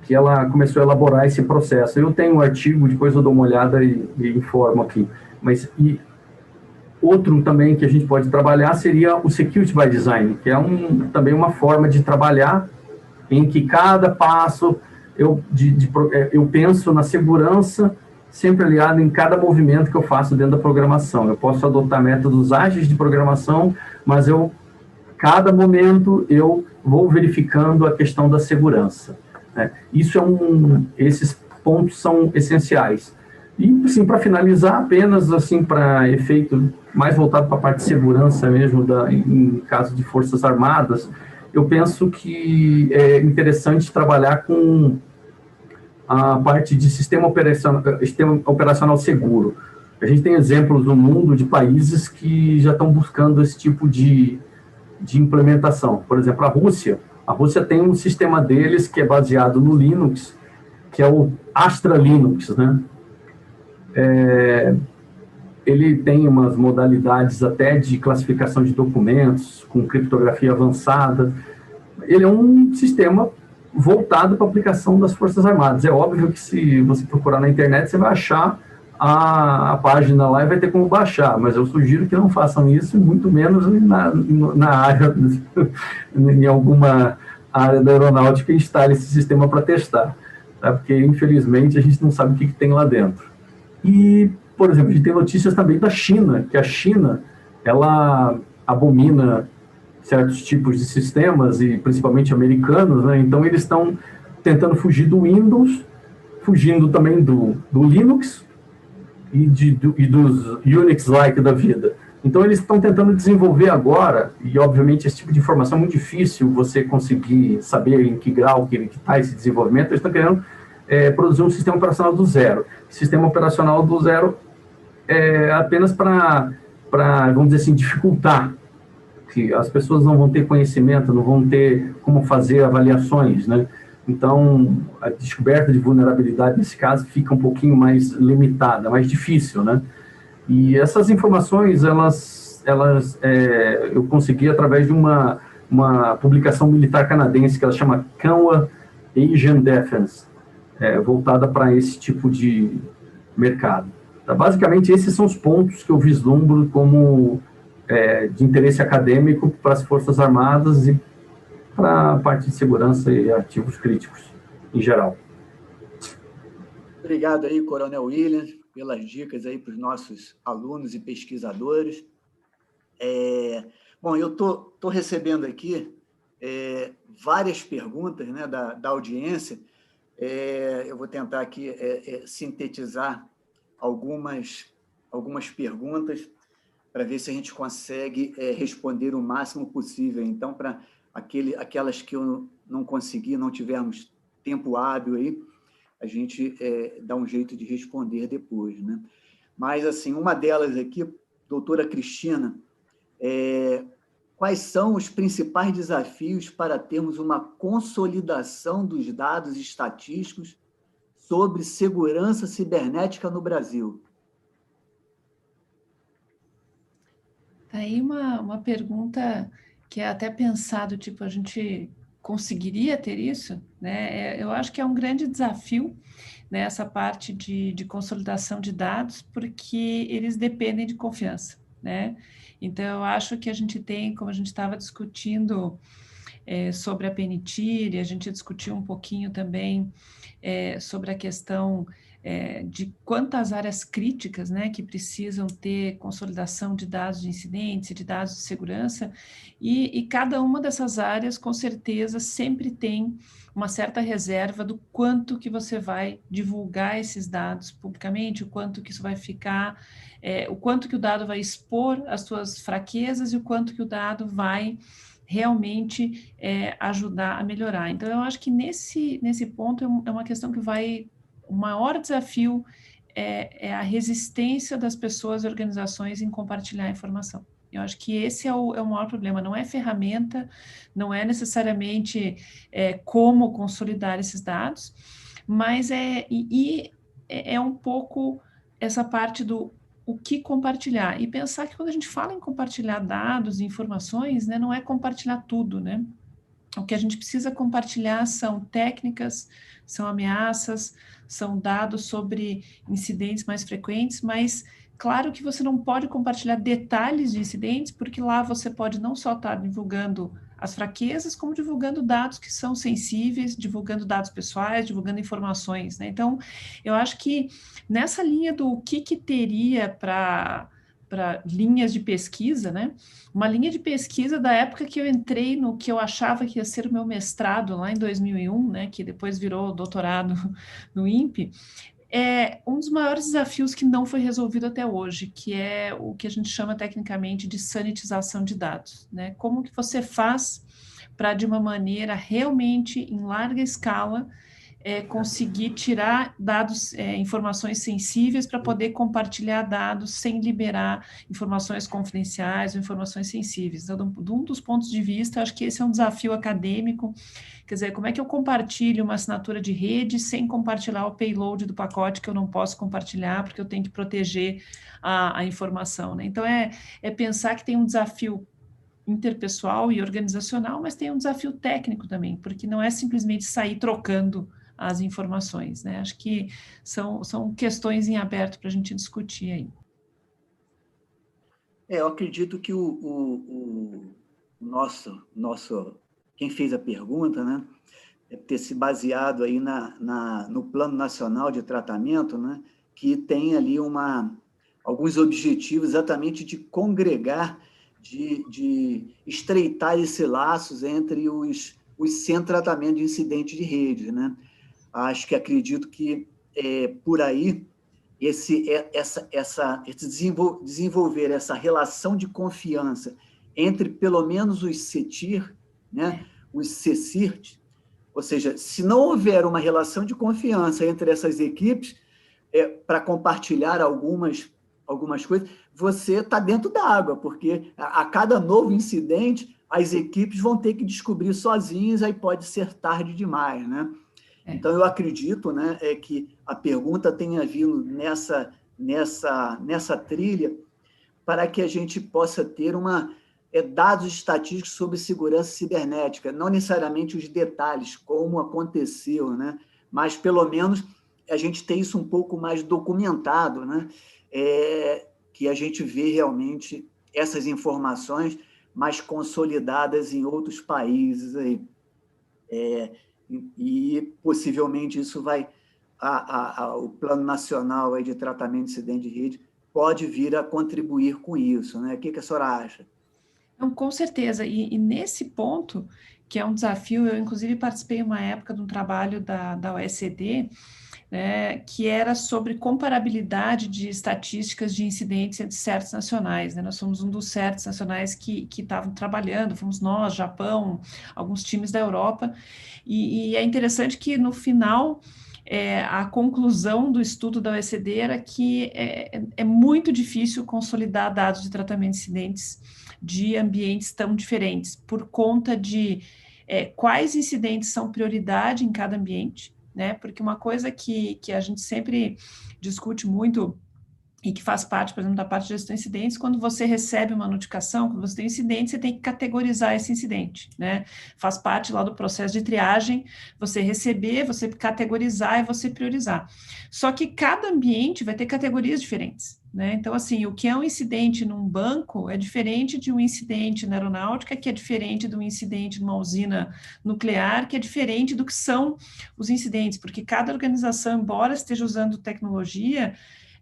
que ela começou a elaborar esse processo. Eu tenho um artigo, depois eu dou uma olhada e informo aqui. Mas outro também que a gente pode trabalhar seria o Security by Design, que é também uma forma de trabalhar em que cada passo eu penso na segurança sempre aliado em cada movimento que eu faço dentro da programação. Eu posso adotar métodos ágeis de programação, mas cada momento eu vou verificando a questão da segurança, né? Esses pontos são essenciais. E, sim, para finalizar, apenas assim, para efeito mais voltado para a parte de segurança mesmo, em caso de Forças Armadas, eu penso que é interessante trabalhar com a parte de sistema operacional seguro. A gente tem exemplos no mundo de países que já estão buscando esse tipo de implementação. Por exemplo, a Rússia tem um sistema deles que é baseado no Linux, que é o Astra Linux, né? Ele tem umas modalidades até de classificação de documentos, com criptografia avançada. Ele é um sistema voltado para a aplicação das Forças Armadas. É óbvio que se você procurar na internet, você vai achar a página lá e vai ter como baixar, mas eu sugiro que não façam isso, muito menos na área, em alguma área da aeronáutica, instale esse sistema para testar, tá? Porque, infelizmente, a gente não sabe o que tem lá dentro. E, por exemplo, a gente tem notícias também da China, que a China, ela abomina certos tipos de sistemas, e principalmente americanos, né? Então eles estão tentando fugir do Windows, fugindo também do Linux e dos Unix-like da vida. Então eles estão tentando desenvolver agora, e obviamente esse tipo de informação é muito difícil você conseguir saber em que grau que está esse desenvolvimento. Eles estão querendo produzir um sistema operacional do zero. Sistema operacional do zero é apenas para, vamos dizer assim, dificultar, que as pessoas não vão ter conhecimento, não vão ter como fazer avaliações, né? Então, a descoberta de vulnerabilidade, nesse caso, fica um pouquinho mais limitada, mais difícil, né? E essas informações, eu consegui através de uma publicação militar canadense, que ela chama Canwa Asian Defense, voltada para esse tipo de mercado. Então, basicamente, esses são os pontos que eu vislumbro como de interesse acadêmico para as Forças Armadas e para a parte de segurança e ativos críticos, em geral. Obrigado aí, Coronel Williams, pelas dicas aí para os nossos alunos e pesquisadores. Bom, eu estou recebendo aqui várias perguntas, né, da audiência. Eu vou tentar aqui sintetizar algumas perguntas para ver se a gente consegue responder o máximo possível. Então, para aquelas que eu não consegui, não tivermos tempo hábil aí, a gente dá um jeito de responder depois, né? Mas, assim, uma delas aqui, doutora Cristina, quais são os principais desafios para termos uma consolidação dos dados estatísticos sobre segurança cibernética no Brasil? Aí uma pergunta que é até pensado, tipo, a gente conseguiria ter isso, né? Eu acho que é um grande desafio, né, essa parte de consolidação de dados, porque eles dependem de confiança, né? Então, eu acho que a gente tem, como a gente estava discutindo sobre a Penitire, a gente discutiu um pouquinho também sobre a questão de quantas áreas críticas, né, que precisam ter consolidação de dados de incidentes e de dados de segurança, e cada uma dessas áreas, com certeza, sempre tem uma certa reserva do quanto que você vai divulgar esses dados publicamente, o quanto que isso vai ficar, o quanto que o dado vai expor as suas fraquezas e o quanto que o dado vai realmente ajudar a melhorar. Então, eu acho que nesse ponto é uma questão que vai... O maior desafio é a resistência das pessoas e organizações em compartilhar a informação. Eu acho que esse é o maior problema, não é ferramenta, não é necessariamente como consolidar esses dados, mas é um pouco essa parte do o que compartilhar. E pensar que quando a gente fala em compartilhar dados e informações, né, não é compartilhar tudo, né? O que a gente precisa compartilhar são técnicas, são ameaças, são dados sobre incidentes mais frequentes, mas claro que você não pode compartilhar detalhes de incidentes, porque lá você pode não só estar divulgando as fraquezas, como divulgando dados que são sensíveis, divulgando dados pessoais, divulgando informações, né? Então, eu acho que nessa linha do que teria para linhas de pesquisa, né? Uma linha de pesquisa da época que eu entrei no que eu achava que ia ser o meu mestrado lá em 2001, né? Que depois virou doutorado no INPE, é um dos maiores desafios que não foi resolvido até hoje, que é o que a gente chama tecnicamente de sanitização de dados, né? Como que você faz para, de uma maneira realmente em larga escala, conseguir tirar dados, informações sensíveis para poder compartilhar dados sem liberar informações confidenciais ou informações sensíveis. Então, de um dos pontos de vista, acho que esse é um desafio acadêmico. Quer dizer, como é que eu compartilho uma assinatura de rede sem compartilhar o payload do pacote que eu não posso compartilhar, porque eu tenho que proteger a informação, né? Então, é pensar que tem um desafio interpessoal e organizacional, mas tem um desafio técnico também, porque não é simplesmente sair trocando as informações, né? Acho que são questões em aberto para a gente discutir aí. Eu acredito que o nosso quem fez a pergunta, né, é ter se baseado aí no Plano Nacional de Tratamento, né, que tem ali alguns objetivos exatamente de congregar, de estreitar esses laços entre os centros de tratamento de incidente de rede, né? Acredito que por aí desenvolver essa relação de confiança entre pelo menos os CETIR, né, os CECIRT, ou seja, se não houver uma relação de confiança entre essas equipes para compartilhar algumas coisas, você está dentro da água, porque a cada novo incidente as equipes vão ter que descobrir sozinhas, aí pode ser tarde demais, né? Então, eu acredito, né, que a pergunta tenha vindo nessa trilha para que a gente possa ter dados estatísticos sobre segurança cibernética, não necessariamente os detalhes, como aconteceu, né, mas, pelo menos, a gente ter isso um pouco mais documentado, né, que a gente vê realmente essas informações mais consolidadas em outros países aí. E possivelmente isso vai, o Plano Nacional aí de Tratamento de Incidente de Rede pode vir a contribuir com isso, né? O que a senhora acha? Então, com certeza, e nesse ponto, que é um desafio, eu inclusive participei uma época de um trabalho da OECD, né, que era sobre comparabilidade de estatísticas de incidentes entre CERTs nacionais, né? Nós somos um dos CERTs nacionais que estavam trabalhando, fomos nós, Japão, alguns times da Europa, e é interessante que no final a conclusão do estudo da OECD era que é muito difícil consolidar dados de tratamento de incidentes de ambientes tão diferentes, por conta de quais incidentes são prioridade em cada ambiente, né? Porque uma coisa que a gente sempre discute muito e que faz parte, por exemplo, da parte de gestão de incidentes, quando você recebe uma notificação, quando você tem um incidente, você tem que categorizar esse incidente, né? Faz parte lá do processo de triagem, você receber, você categorizar e você priorizar. Só que cada ambiente vai ter categorias diferentes, né? Então, assim, o que é um incidente num banco é diferente de um incidente na aeronáutica, que é diferente de um incidente numa usina nuclear, que é diferente do que são os incidentes, porque cada organização, embora esteja usando tecnologia,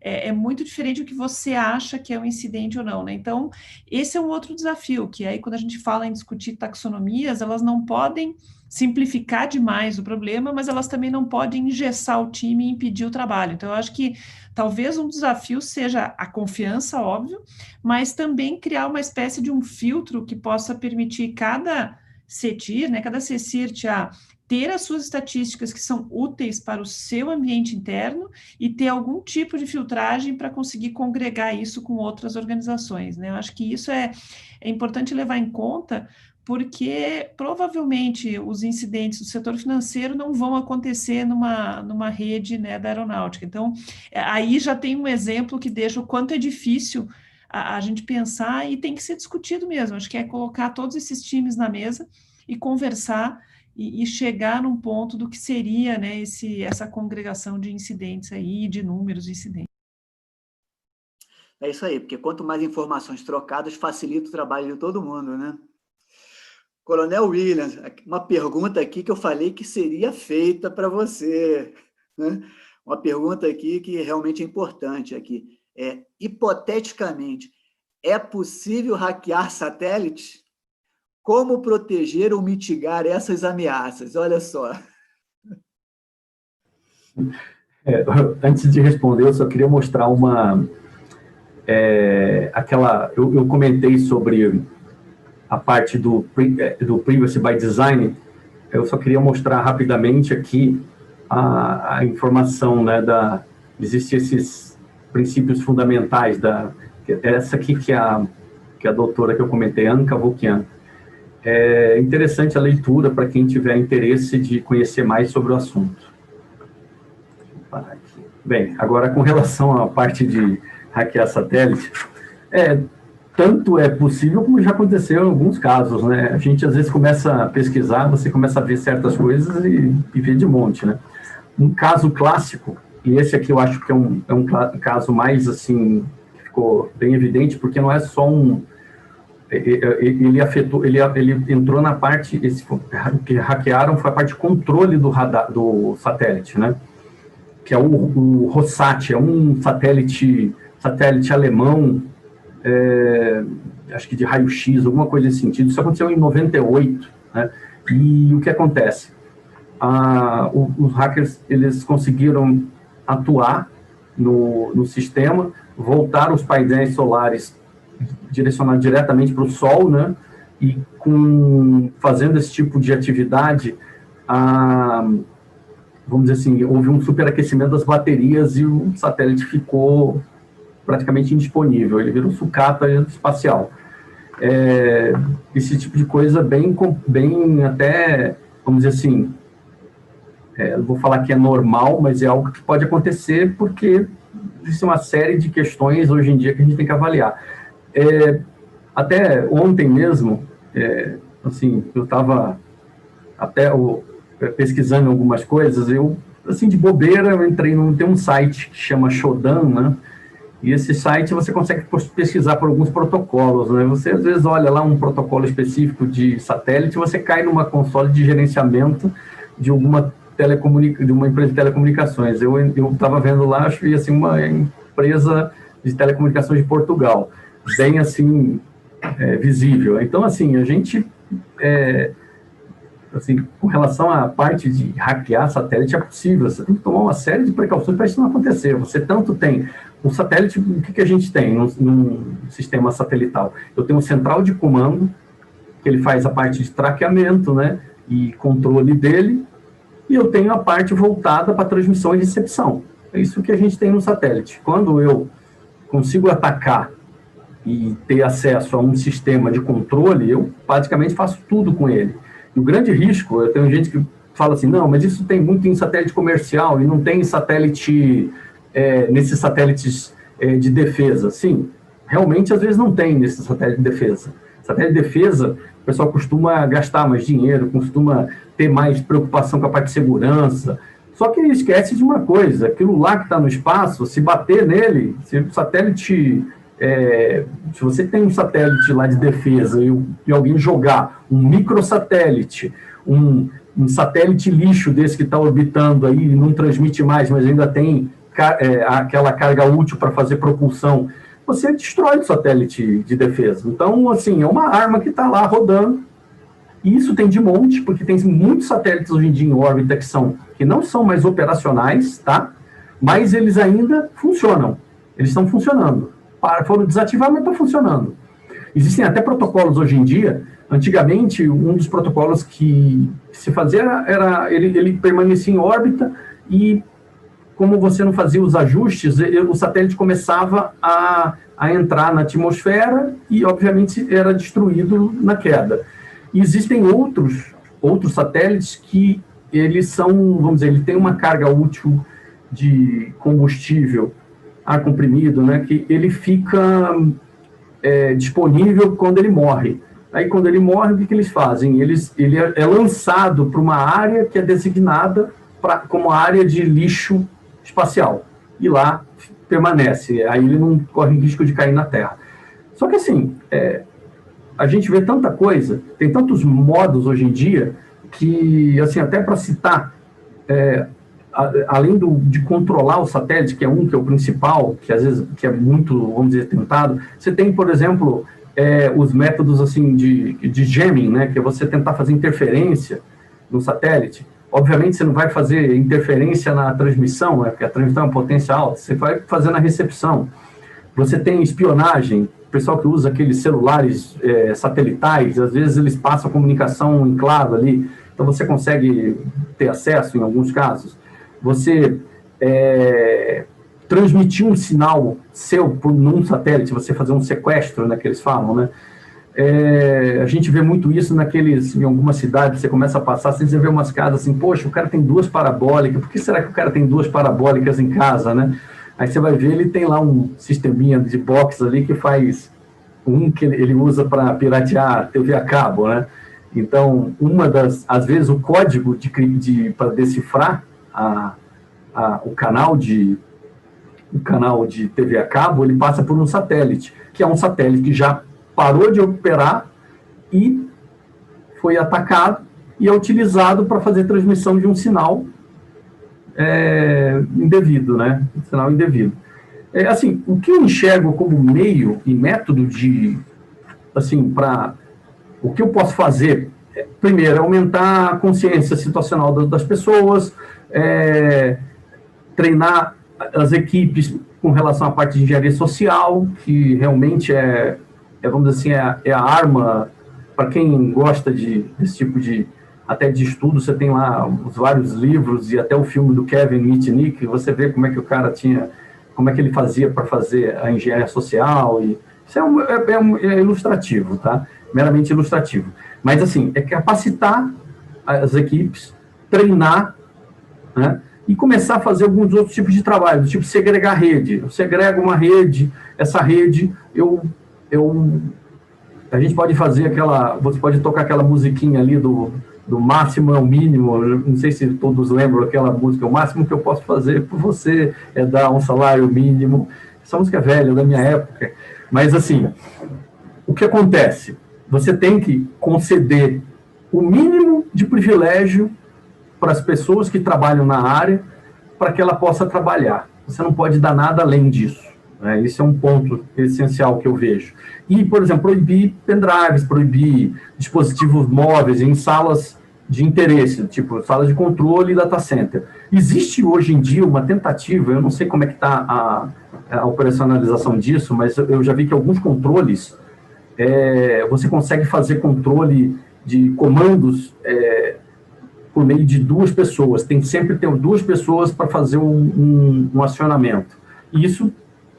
é muito diferente do que você acha que é um incidente ou não, né? Então, esse é um outro desafio, que aí quando a gente fala em discutir taxonomias, elas não podem simplificar demais o problema, mas elas também não podem engessar o time e impedir o trabalho. Então, eu acho que talvez um desafio seja a confiança, óbvio, mas também criar uma espécie de um filtro que possa permitir cada CETIR, né, cada CECIRT ter as suas estatísticas que são úteis para o seu ambiente interno e ter algum tipo de filtragem para conseguir congregar isso com outras organizações, né? Eu acho que isso é importante levar em conta, porque provavelmente os incidentes do setor financeiro não vão acontecer numa rede, né, da aeronáutica. Então, aí já tem um exemplo que deixa o quanto é difícil a gente pensar e tem que ser discutido mesmo. Acho que é colocar todos esses times na mesa e conversar e chegar num ponto do que seria, né, essa congregação de incidentes aí, de números de incidentes. É isso aí, porque quanto mais informações trocadas, facilita o trabalho de todo mundo, né? Coronel Williams, uma pergunta aqui que eu falei que seria feita para você, né? Uma pergunta aqui que realmente é importante aqui. Hipoteticamente, é possível hackear satélites? Como proteger ou mitigar essas ameaças? Olha só. Antes de responder, eu só queria mostrar eu comentei sobre a parte do Privacy by Design. Eu só queria mostrar rapidamente aqui a informação, né, existem esses princípios fundamentais, essa aqui que a doutora que eu comentei, Anne Cavoukian. É interessante a leitura para quem tiver interesse de conhecer mais sobre o assunto. Vou parar aqui. Bem, agora com relação à parte de hackear satélite, tanto é possível como já aconteceu em alguns casos, né? A gente às vezes começa a pesquisar, você começa a ver certas coisas e vê de monte, né? Um caso clássico, e esse aqui eu acho que é um caso mais, assim, que ficou bem evidente, porque não é só ele entrou na parte, que hackearam foi a parte de controle do satélite, né? Que é o Rossat, é um satélite alemão, acho que de raio-x, alguma coisa nesse sentido. Isso aconteceu em 98, né? E o que acontece? Os hackers, eles conseguiram atuar no sistema, voltar os painéis solares direcionados diretamente para o Sol, né? E fazendo esse tipo de atividade, vamos dizer assim, houve um superaquecimento das baterias e o satélite ficou praticamente indisponível, ele virou sucata espacial. Esse tipo de coisa bem até, vamos dizer assim, não vou falar que é normal, mas é algo que pode acontecer porque existe uma série de questões hoje em dia que a gente tem que avaliar. Até ontem mesmo, assim, eu estava pesquisando algumas coisas, assim, de bobeira, eu entrei tem um site que chama Shodan, né? E esse site você consegue pesquisar por alguns protocolos, né? Você às vezes olha lá um protocolo específico de satélite, você cai numa console de gerenciamento de uma empresa de telecomunicações. Eu estava vendo lá, acho que assim, uma empresa de telecomunicações de Portugal, bem assim, visível. Então, assim, a gente, assim, com relação à parte de hackear satélite, é possível. Você tem que tomar uma série de precauções para isso não acontecer. Você tanto tem o satélite, o que a gente tem num sistema satelital? Eu tenho um central de comando, que ele faz a parte de traqueamento, né, e controle dele, e eu tenho a parte voltada para transmissão e recepção. É isso que a gente tem no satélite. Quando eu consigo atacar e ter acesso a um sistema de controle, eu basicamente faço tudo com ele. E o grande risco, eu tenho gente que fala assim, não, mas isso tem muito em satélite comercial e não tem satélite, nesses satélites de defesa. Sim, realmente às vezes não tem nesse satélite de defesa. Satélite de defesa, o pessoal costuma gastar mais dinheiro, costuma ter mais preocupação com a parte de segurança. Só que ele esquece de uma coisa, aquilo lá que está no espaço, se bater nele, se o satélite... se você tem um satélite lá de defesa e alguém jogar um microsatélite, um satélite lixo desse que está orbitando aí e não transmite mais, mas ainda tem aquela carga útil para fazer propulsão, você destrói o satélite de defesa. Então, assim, é uma arma que está lá rodando, e isso tem de monte, porque tem muitos satélites hoje em dia em órbita que não são mais operacionais, tá? Mas eles ainda funcionam, eles estão funcionando. Foram desativados, mas estão funcionando. Existem até protocolos hoje em dia. Antigamente, um dos protocolos que se fazia era ele permanecia em órbita e, como você não fazia os ajustes, o satélite começava a entrar na atmosfera e, obviamente, era destruído na queda. E existem outros satélites que eles são, vamos dizer, ele tem uma carga útil de combustível, ar comprimido, né, que ele fica disponível quando ele morre. Aí, quando ele morre, o que eles fazem? Ele é lançado para uma área que é designada como área de lixo espacial. E lá permanece. Aí ele não corre risco de cair na Terra. Só que, assim, a gente vê tanta coisa, tem tantos modos hoje em dia, que, assim, até para citar, além de controlar o satélite, que é o principal, que às vezes que é muito, vamos dizer, tentado, você tem, por exemplo, os métodos assim de jamming, né, que é você tentar fazer interferência no satélite. Obviamente você não vai fazer interferência na transmissão, porque a transmissão é uma potência alta, você vai fazer na recepção. Você tem espionagem, o pessoal que usa aqueles celulares satelitais, às vezes eles passam a comunicação em claro ali, então você consegue ter acesso em alguns casos. Você transmitir um sinal seu num satélite, você fazer um sequestro, né, que eles falam, né? A gente vê muito isso em algumas cidades, você começa a passar, você vê umas casas assim, poxa, o cara tem 2 parabólicas, por que será que o cara tem 2 parabólicas em casa, né? Aí você vai ver, ele tem lá um sisteminha de box ali que faz que ele usa para piratear TV a cabo, né? Então, às vezes o código para decifrar o canal de TV a cabo, ele passa por um satélite, que é um satélite que já parou de operar e foi atacado e é utilizado para fazer transmissão de um sinal indevido, né? Um sinal indevido. Assim, o que eu enxergo como meio e método o que eu posso fazer, primeiro, é aumentar a consciência situacional das pessoas, treinar as equipes com relação à parte de engenharia social, que realmente vamos dizer assim, é a arma para quem gosta desse tipo até de estudo. Você tem lá os vários livros e até o filme do Kevin Mitnick, você vê como é que o cara como é que ele fazia para fazer a engenharia social, e isso é ilustrativo, tá? Meramente ilustrativo. Mas, assim, é capacitar as equipes, treinar, né? E começar a fazer alguns outros tipos de trabalho, tipo segregar rede. Eu segrego uma rede, essa rede, a gente pode fazer você pode tocar aquela musiquinha ali do máximo ao mínimo, não sei se todos lembram aquela música, o máximo que eu posso fazer por você é dar um salário mínimo. Essa música é velha, da minha época, mas assim, o que acontece? Você tem que conceder o mínimo de privilégio para as pessoas que trabalham na área, para que ela possa trabalhar. Você não pode dar nada além disso. Né? Esse é um ponto essencial que eu vejo. E, por exemplo, proibir pendrives, proibir dispositivos móveis em salas de interesse, tipo salas de controle e data center. Existe hoje em dia uma tentativa, eu não sei como é que está a operacionalização disso, mas eu já vi que alguns controles, você consegue fazer controle de comandos por meio de 2 pessoas. Tem sempre ter 2 pessoas para fazer um acionamento. E isso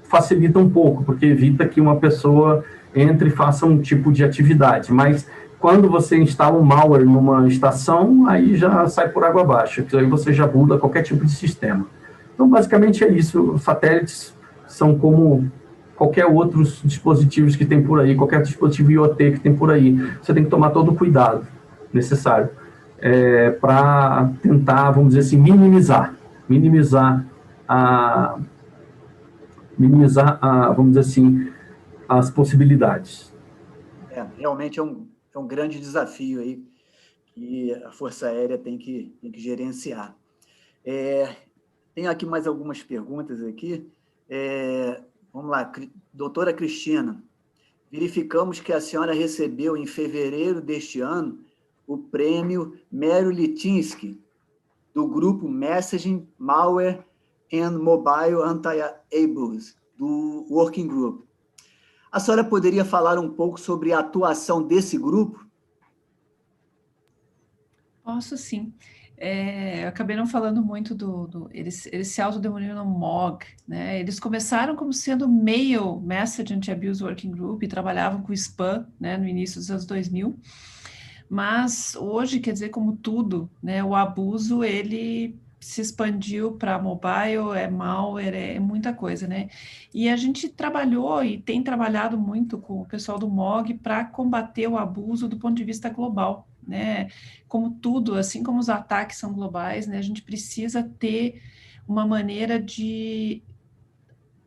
facilita um pouco, porque evita que uma pessoa entre e faça um tipo de atividade. Mas quando você instala um malware numa estação, aí já sai por água abaixo, aí você já muda qualquer tipo de sistema. Então, basicamente é isso. Os satélites são como qualquer outros dispositivos que tem por aí, qualquer dispositivo IoT que tem por aí. Você tem que tomar todo o cuidado necessário para tentar, vamos dizer assim, minimizar vamos dizer assim, as possibilidades. Realmente é um grande desafio aí que a Força Aérea tem que gerenciar. Tenho aqui mais algumas perguntas aqui. Vamos lá, doutora Cristina, verificamos que a senhora recebeu em fevereiro deste ano o prêmio Mero Litinsky, do grupo Messaging, Malware and Mobile Anti-Abuse, do Working Group. A senhora poderia falar um pouco sobre a atuação desse grupo? Posso, sim. Eu acabei não falando muito eles se autodenominam MOG, né? Eles começaram como sendo Mail Message Anti-Abuse Working Group e trabalhavam com spam, né, no início dos anos 2000. Mas hoje, quer dizer, como tudo, né, o abuso, ele se expandiu para mobile, malware, muita coisa, né? E a gente trabalhou e tem trabalhado muito com o pessoal do MOG para combater o abuso do ponto de vista global, né? Como tudo, assim como os ataques são globais, né, a gente precisa ter uma maneira de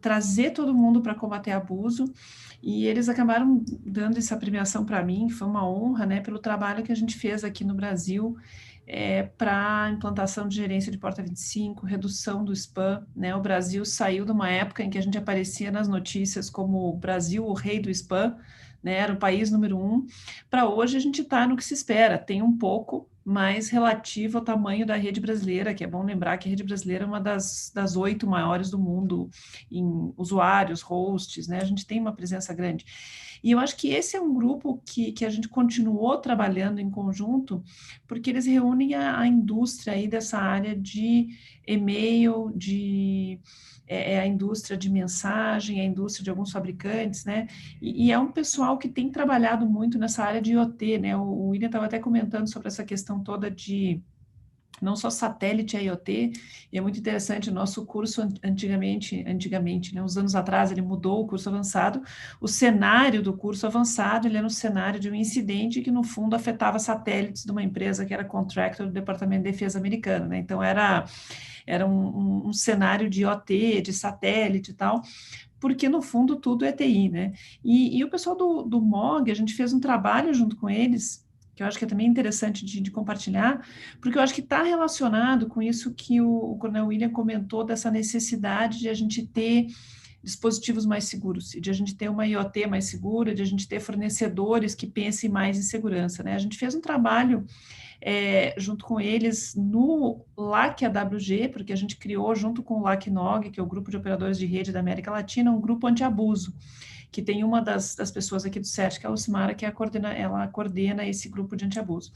trazer todo mundo para combater abuso, e eles acabaram dando essa premiação para mim, foi uma honra, né, pelo trabalho que a gente fez aqui no Brasil, para implantação de gerência de porta 25, redução do spam, né? O Brasil saiu de uma época em que a gente aparecia nas notícias como o Brasil, o rei do spam, né? Era o país número 1, para hoje a gente está no que se espera, tem um pouco mais relativo ao tamanho da rede brasileira, que é bom lembrar que a rede brasileira é uma das 8 maiores do mundo em usuários, hosts, né? A gente tem uma presença grande. E eu acho que esse é um grupo que a gente continuou trabalhando em conjunto, porque eles reúnem a indústria aí dessa área de e-mail, a indústria de mensagem, a indústria de alguns fabricantes, né? E é um pessoal que tem trabalhado muito nessa área de IoT, né? O William estava até comentando sobre essa questão toda de não só satélite IoT, e é muito interessante, o nosso curso antigamente, né, uns anos atrás, ele mudou o curso avançado, o cenário do curso avançado, ele era um cenário de um incidente que, no fundo, afetava satélites de uma empresa que era contractor do Departamento de Defesa americano, né? Então, era um cenário de IoT, de satélite e tal, porque, no fundo, tudo é TI, né? E o pessoal do MOG, a gente fez um trabalho junto com eles, que eu acho que é também interessante de compartilhar, porque eu acho que está relacionado com isso que o Coronel William comentou, dessa necessidade de a gente ter dispositivos mais seguros, e de a gente ter uma IoT mais segura, de a gente ter fornecedores que pensem mais em segurança, né? A gente fez um trabalho junto com eles no LAC AWG, porque a gente criou junto com o LACNOG, que é o Grupo de Operadores de Rede da América Latina, um grupo anti-abuso, que tem uma das pessoas aqui do CERT, que é a Lucimara, que ela coordena esse grupo de antiabuso.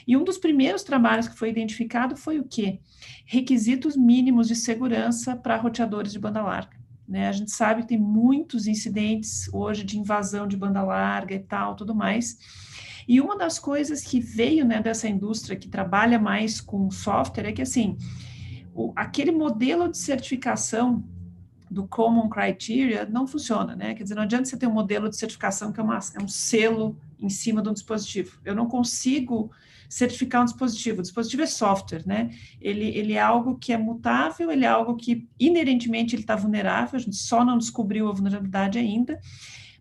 E um dos primeiros trabalhos que foi identificado foi o quê? Requisitos mínimos de segurança para roteadores de banda larga, né? A gente sabe que tem muitos incidentes hoje de invasão de banda larga e tal, tudo mais. E uma das coisas que veio, né, dessa indústria que trabalha mais com software é que, assim, aquele modelo de certificação do Common Criteria não funciona, né? Quer dizer, não adianta você ter um modelo de certificação que é um selo em cima de um dispositivo. Eu não consigo certificar um dispositivo. O dispositivo é software, né? Ele é algo que é mutável, ele é algo que inerentemente ele está vulnerável, a gente só não descobriu a vulnerabilidade ainda.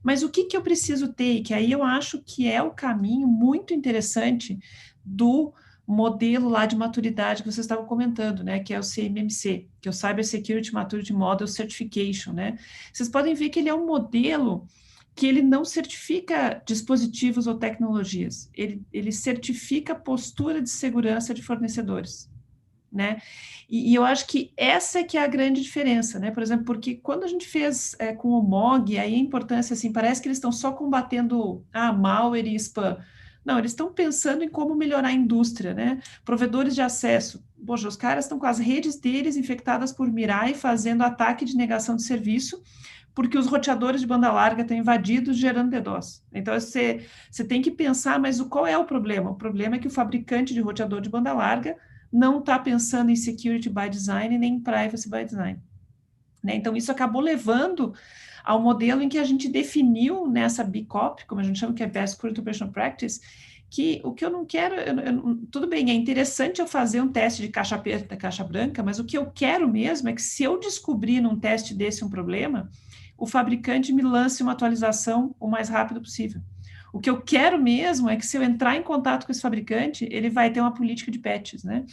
Mas o que eu preciso ter, e que aí eu acho que é o caminho muito interessante do modelo lá de maturidade que vocês estavam comentando, né, que é o CMMC, que é o Cyber Security Maturity Model Certification, né? Vocês podem ver que ele é um modelo que ele não certifica dispositivos ou tecnologias, ele certifica postura de segurança de fornecedores, né? E eu acho que essa é que é a grande diferença, né? Por exemplo, porque quando a gente fez com o MOG, aí a importância, assim, parece que eles estão só combatendo malware e spam. Não, eles estão pensando em como melhorar a indústria, né? Provedores de acesso. Poxa, os caras estão com as redes deles infectadas por Mirai, fazendo ataque de negação de serviço, porque os roteadores de banda larga estão invadidos, gerando DDoS. Então, você tem que pensar, mas qual é o problema? O problema é que o fabricante de roteador de banda larga não está pensando em security by design, nem em privacy by design, né? Então, isso acabou levando ao modelo em que a gente definiu nessa BCOP, como a gente chama, que é Best Security Operational Practice, que o que eu não quero, tudo bem, é interessante eu fazer um teste de caixa preta, caixa branca, mas o que eu quero mesmo é que, se eu descobrir num teste desse um problema, o fabricante me lance uma atualização o mais rápido possível. O que eu quero mesmo é que, se eu entrar em contato com esse fabricante, ele vai ter uma política de patches, né?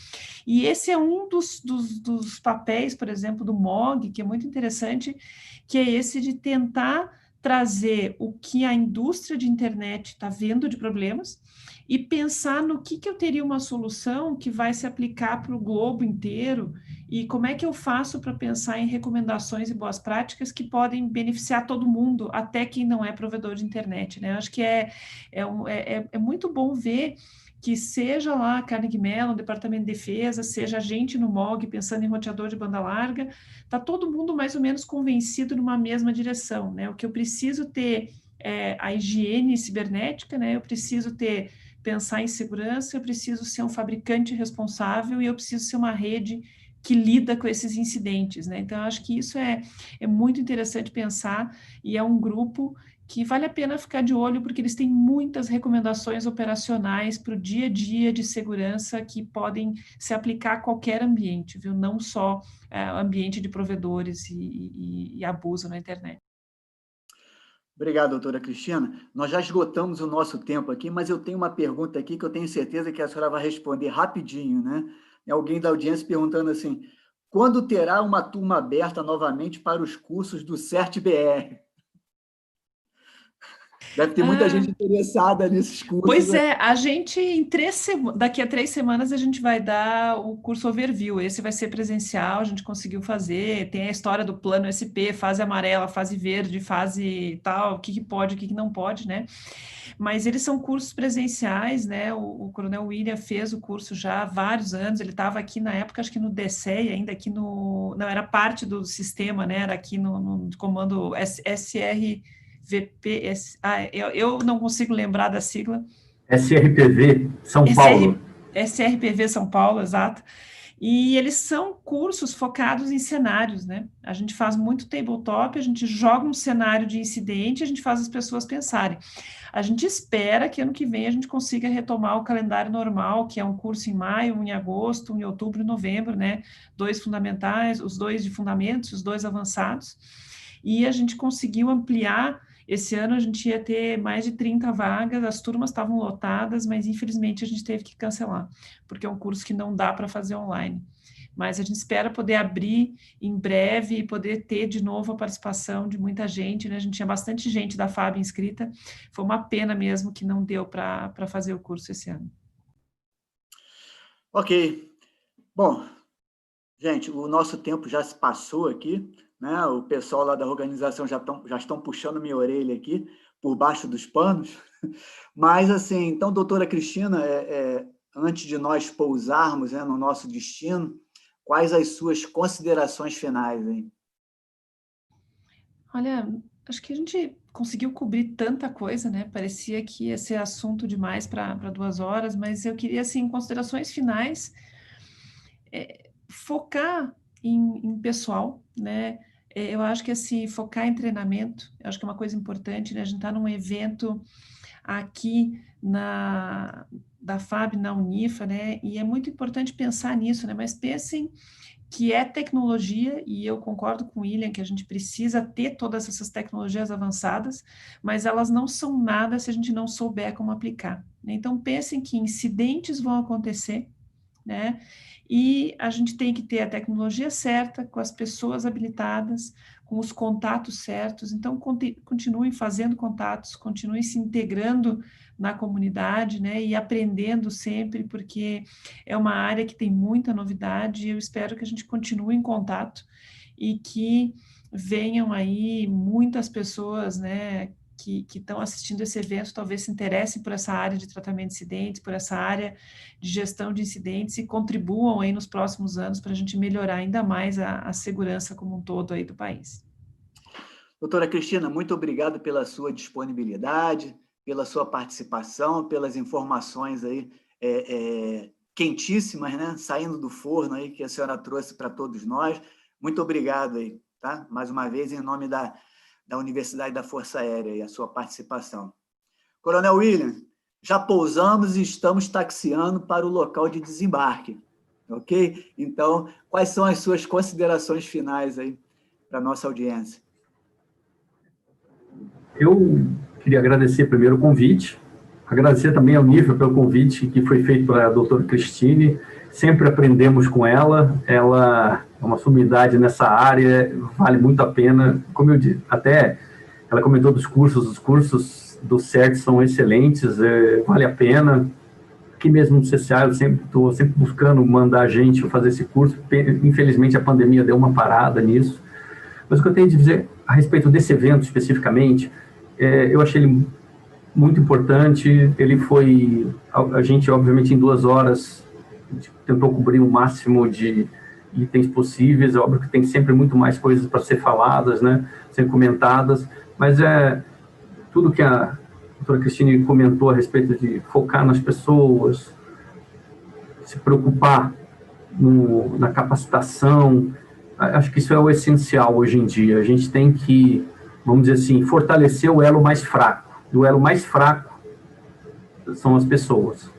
E esse é um dos papéis, por exemplo, do MOG, que é muito interessante, que é esse de tentar trazer o que a indústria de internet está vendo de problemas e pensar no que eu teria uma solução que vai se aplicar para o globo inteiro, e como é que eu faço para pensar em recomendações e boas práticas que podem beneficiar todo mundo, até quem não é provedor de internet, né? Eu acho que é muito bom ver que, seja lá a Carnegie Mellon, Departamento de Defesa, seja a gente no MOG pensando em roteador de banda larga, está todo mundo mais ou menos convencido numa mesma direção, né? O que eu preciso ter é a higiene cibernética, né? Eu preciso pensar em segurança, eu preciso ser um fabricante responsável e eu preciso ser uma rede que lida com esses incidentes, né? Então, eu acho que isso é muito interessante pensar, e é um grupo que vale a pena ficar de olho, porque eles têm muitas recomendações operacionais para o dia a dia de segurança que podem se aplicar a qualquer ambiente, viu? Não só ambiente de provedores e abuso na internet. Obrigado, doutora Cristina. Nós já esgotamos o nosso tempo aqui, mas eu tenho uma pergunta aqui que eu tenho certeza que a senhora vai responder rapidinho, né? Alguém da audiência perguntando assim, quando terá uma turma aberta novamente para os cursos do CERT-BR? Deve ter muita gente interessada nesses cursos. Pois é, a gente, daqui a 3 semanas, a gente vai dar o curso Overview. Esse vai ser presencial, a gente conseguiu fazer. Tem a história do plano SP, fase amarela, fase verde, fase tal, o que pode, o que não pode, né? Mas eles são cursos presenciais, né? O Coronel William fez o curso já há vários anos, ele estava aqui na época, acho que no DCE, ainda aqui no... Não, era parte do sistema, né? Era aqui no comando SRVP, eu não consigo lembrar da sigla. SRPV São Paulo. SRPV São Paulo, exato. E eles são cursos focados em cenários, né? A gente faz muito tabletop, a gente joga um cenário de incidente, a gente faz as pessoas pensarem. A gente espera que ano que vem a gente consiga retomar o calendário normal, que é um curso em maio, um em agosto, um em outubro e novembro, né? 2 fundamentais, os 2 de fundamentos, os 2 avançados. E a gente conseguiu ampliar. Esse ano a gente ia ter mais de 30 vagas, as turmas estavam lotadas, mas infelizmente a gente teve que cancelar, porque é um curso que não dá para fazer online. Mas a gente espera poder abrir em breve e poder ter de novo a participação de muita gente, né? A gente tinha bastante gente da FAB inscrita, foi uma pena mesmo que não deu para fazer o curso esse ano. Ok. Bom, gente, o nosso tempo já se passou aqui, né? O pessoal lá da organização já estão puxando minha orelha aqui, por baixo dos panos. Mas, assim, então, doutora Cristina, antes de nós pousarmos, né, no nosso destino, quais as suas considerações finais, hein? Olha, acho que a gente conseguiu cobrir tanta coisa, né? Parecia que ia ser assunto demais para 2 horas, mas eu queria, assim, considerações finais, focar em pessoal, né? Eu acho que, assim, focar em treinamento, eu acho que é uma coisa importante, né? A gente está num evento aqui da FAB, na Unifa, né? E é muito importante pensar nisso, né? Mas pensem que é tecnologia, e eu concordo com o William que a gente precisa ter todas essas tecnologias avançadas, mas elas não são nada se a gente não souber como aplicar, né? Então, pensem que incidentes vão acontecer, né? E a gente tem que ter a tecnologia certa, com as pessoas habilitadas, com os contatos certos. Então, continuem fazendo contatos, continuem se integrando na comunidade, né? E aprendendo sempre, porque é uma área que tem muita novidade, e eu espero que a gente continue em contato e que venham aí muitas pessoas, né, que estão assistindo esse evento, talvez se interessem por essa área de tratamento de incidentes, por essa área de gestão de incidentes, e contribuam aí nos próximos anos para a gente melhorar ainda mais a segurança como um todo aí do país. Doutora Cristina, muito obrigado pela sua disponibilidade, pela sua participação, pelas informações aí quentíssimas, né? Saindo do forno aí que a senhora trouxe para todos nós. Muito obrigado aí, tá? Mais uma vez, em nome da Universidade da Força Aérea e a sua participação. Coronel William, já pousamos e estamos taxiando para o local de desembarque, ok? Então, quais são as suas considerações finais aí para a nossa audiência? Eu queria agradecer primeiro o convite, agradecer também ao Unifa pelo convite que foi feito para a doutora Cristine. Sempre aprendemos com ela é uma sumidade nessa área, vale muito a pena. Como eu disse, até ela comentou dos cursos, os cursos do CERT são excelentes, vale a pena. Aqui mesmo no CCA, eu estou sempre buscando mandar gente fazer esse curso. Infelizmente, a pandemia deu uma parada nisso. Mas o que eu tenho de dizer a respeito desse evento especificamente, eu achei ele muito importante. Ele foi, a gente, obviamente, em 2 horas, tentou cobrir o máximo de itens possíveis. É óbvio que tem sempre muito mais coisas para ser faladas, né, ser comentadas, mas tudo que a doutora Cristine comentou a respeito de focar nas pessoas, se preocupar na capacitação, acho que isso é o essencial hoje em dia. A gente tem que vamos dizer assim, fortalecer o elo mais fraco. E o elo mais fraco são as pessoas.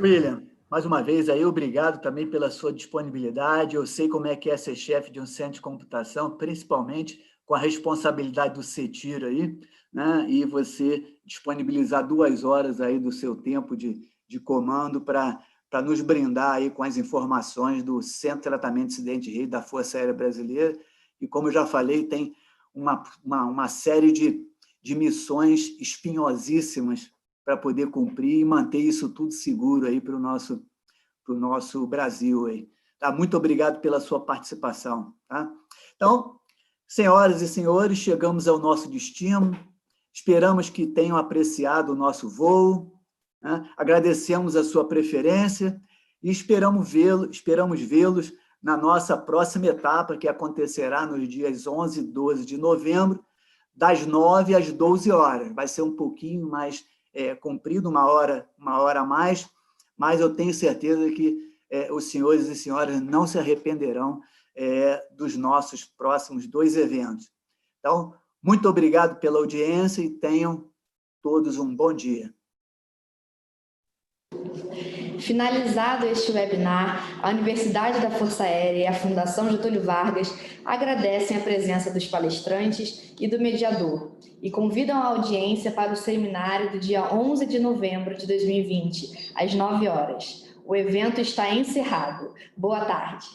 William, mais uma vez aí, obrigado também pela sua disponibilidade. Eu sei como é que é ser chefe de um centro de computação, principalmente com a responsabilidade do CETIR aí, né? E você disponibilizar 2 horas aí do seu tempo de comando para nos brindar aí com as informações do Centro de Tratamento de Incidente de Rede da Força Aérea Brasileira. E como eu já falei, tem uma série de missões espinhosíssimas para poder cumprir e manter isso tudo seguro aí para o nosso Brasil aí. Tá? Muito obrigado pela sua participação. Tá? Então, senhoras e senhores, chegamos ao nosso destino. Esperamos que tenham apreciado o nosso voo. Né? Agradecemos a sua preferência e esperamos vê-los na nossa próxima etapa, que acontecerá nos dias 11 e 12 de novembro, das 9 às 12 horas. Vai ser um pouquinho mais comprido, uma hora a mais, mas eu tenho certeza que os senhores e senhoras não se arrependerão dos nossos próximos 2 eventos. Então, muito obrigado pela audiência e tenham todos um bom dia. Finalizado este webinar, a Universidade da Força Aérea e a Fundação Getúlio Vargas agradecem a presença dos palestrantes e do mediador e convidam a audiência para o seminário do dia 11 de novembro de 2020, às 9 horas. O evento está encerrado. Boa tarde.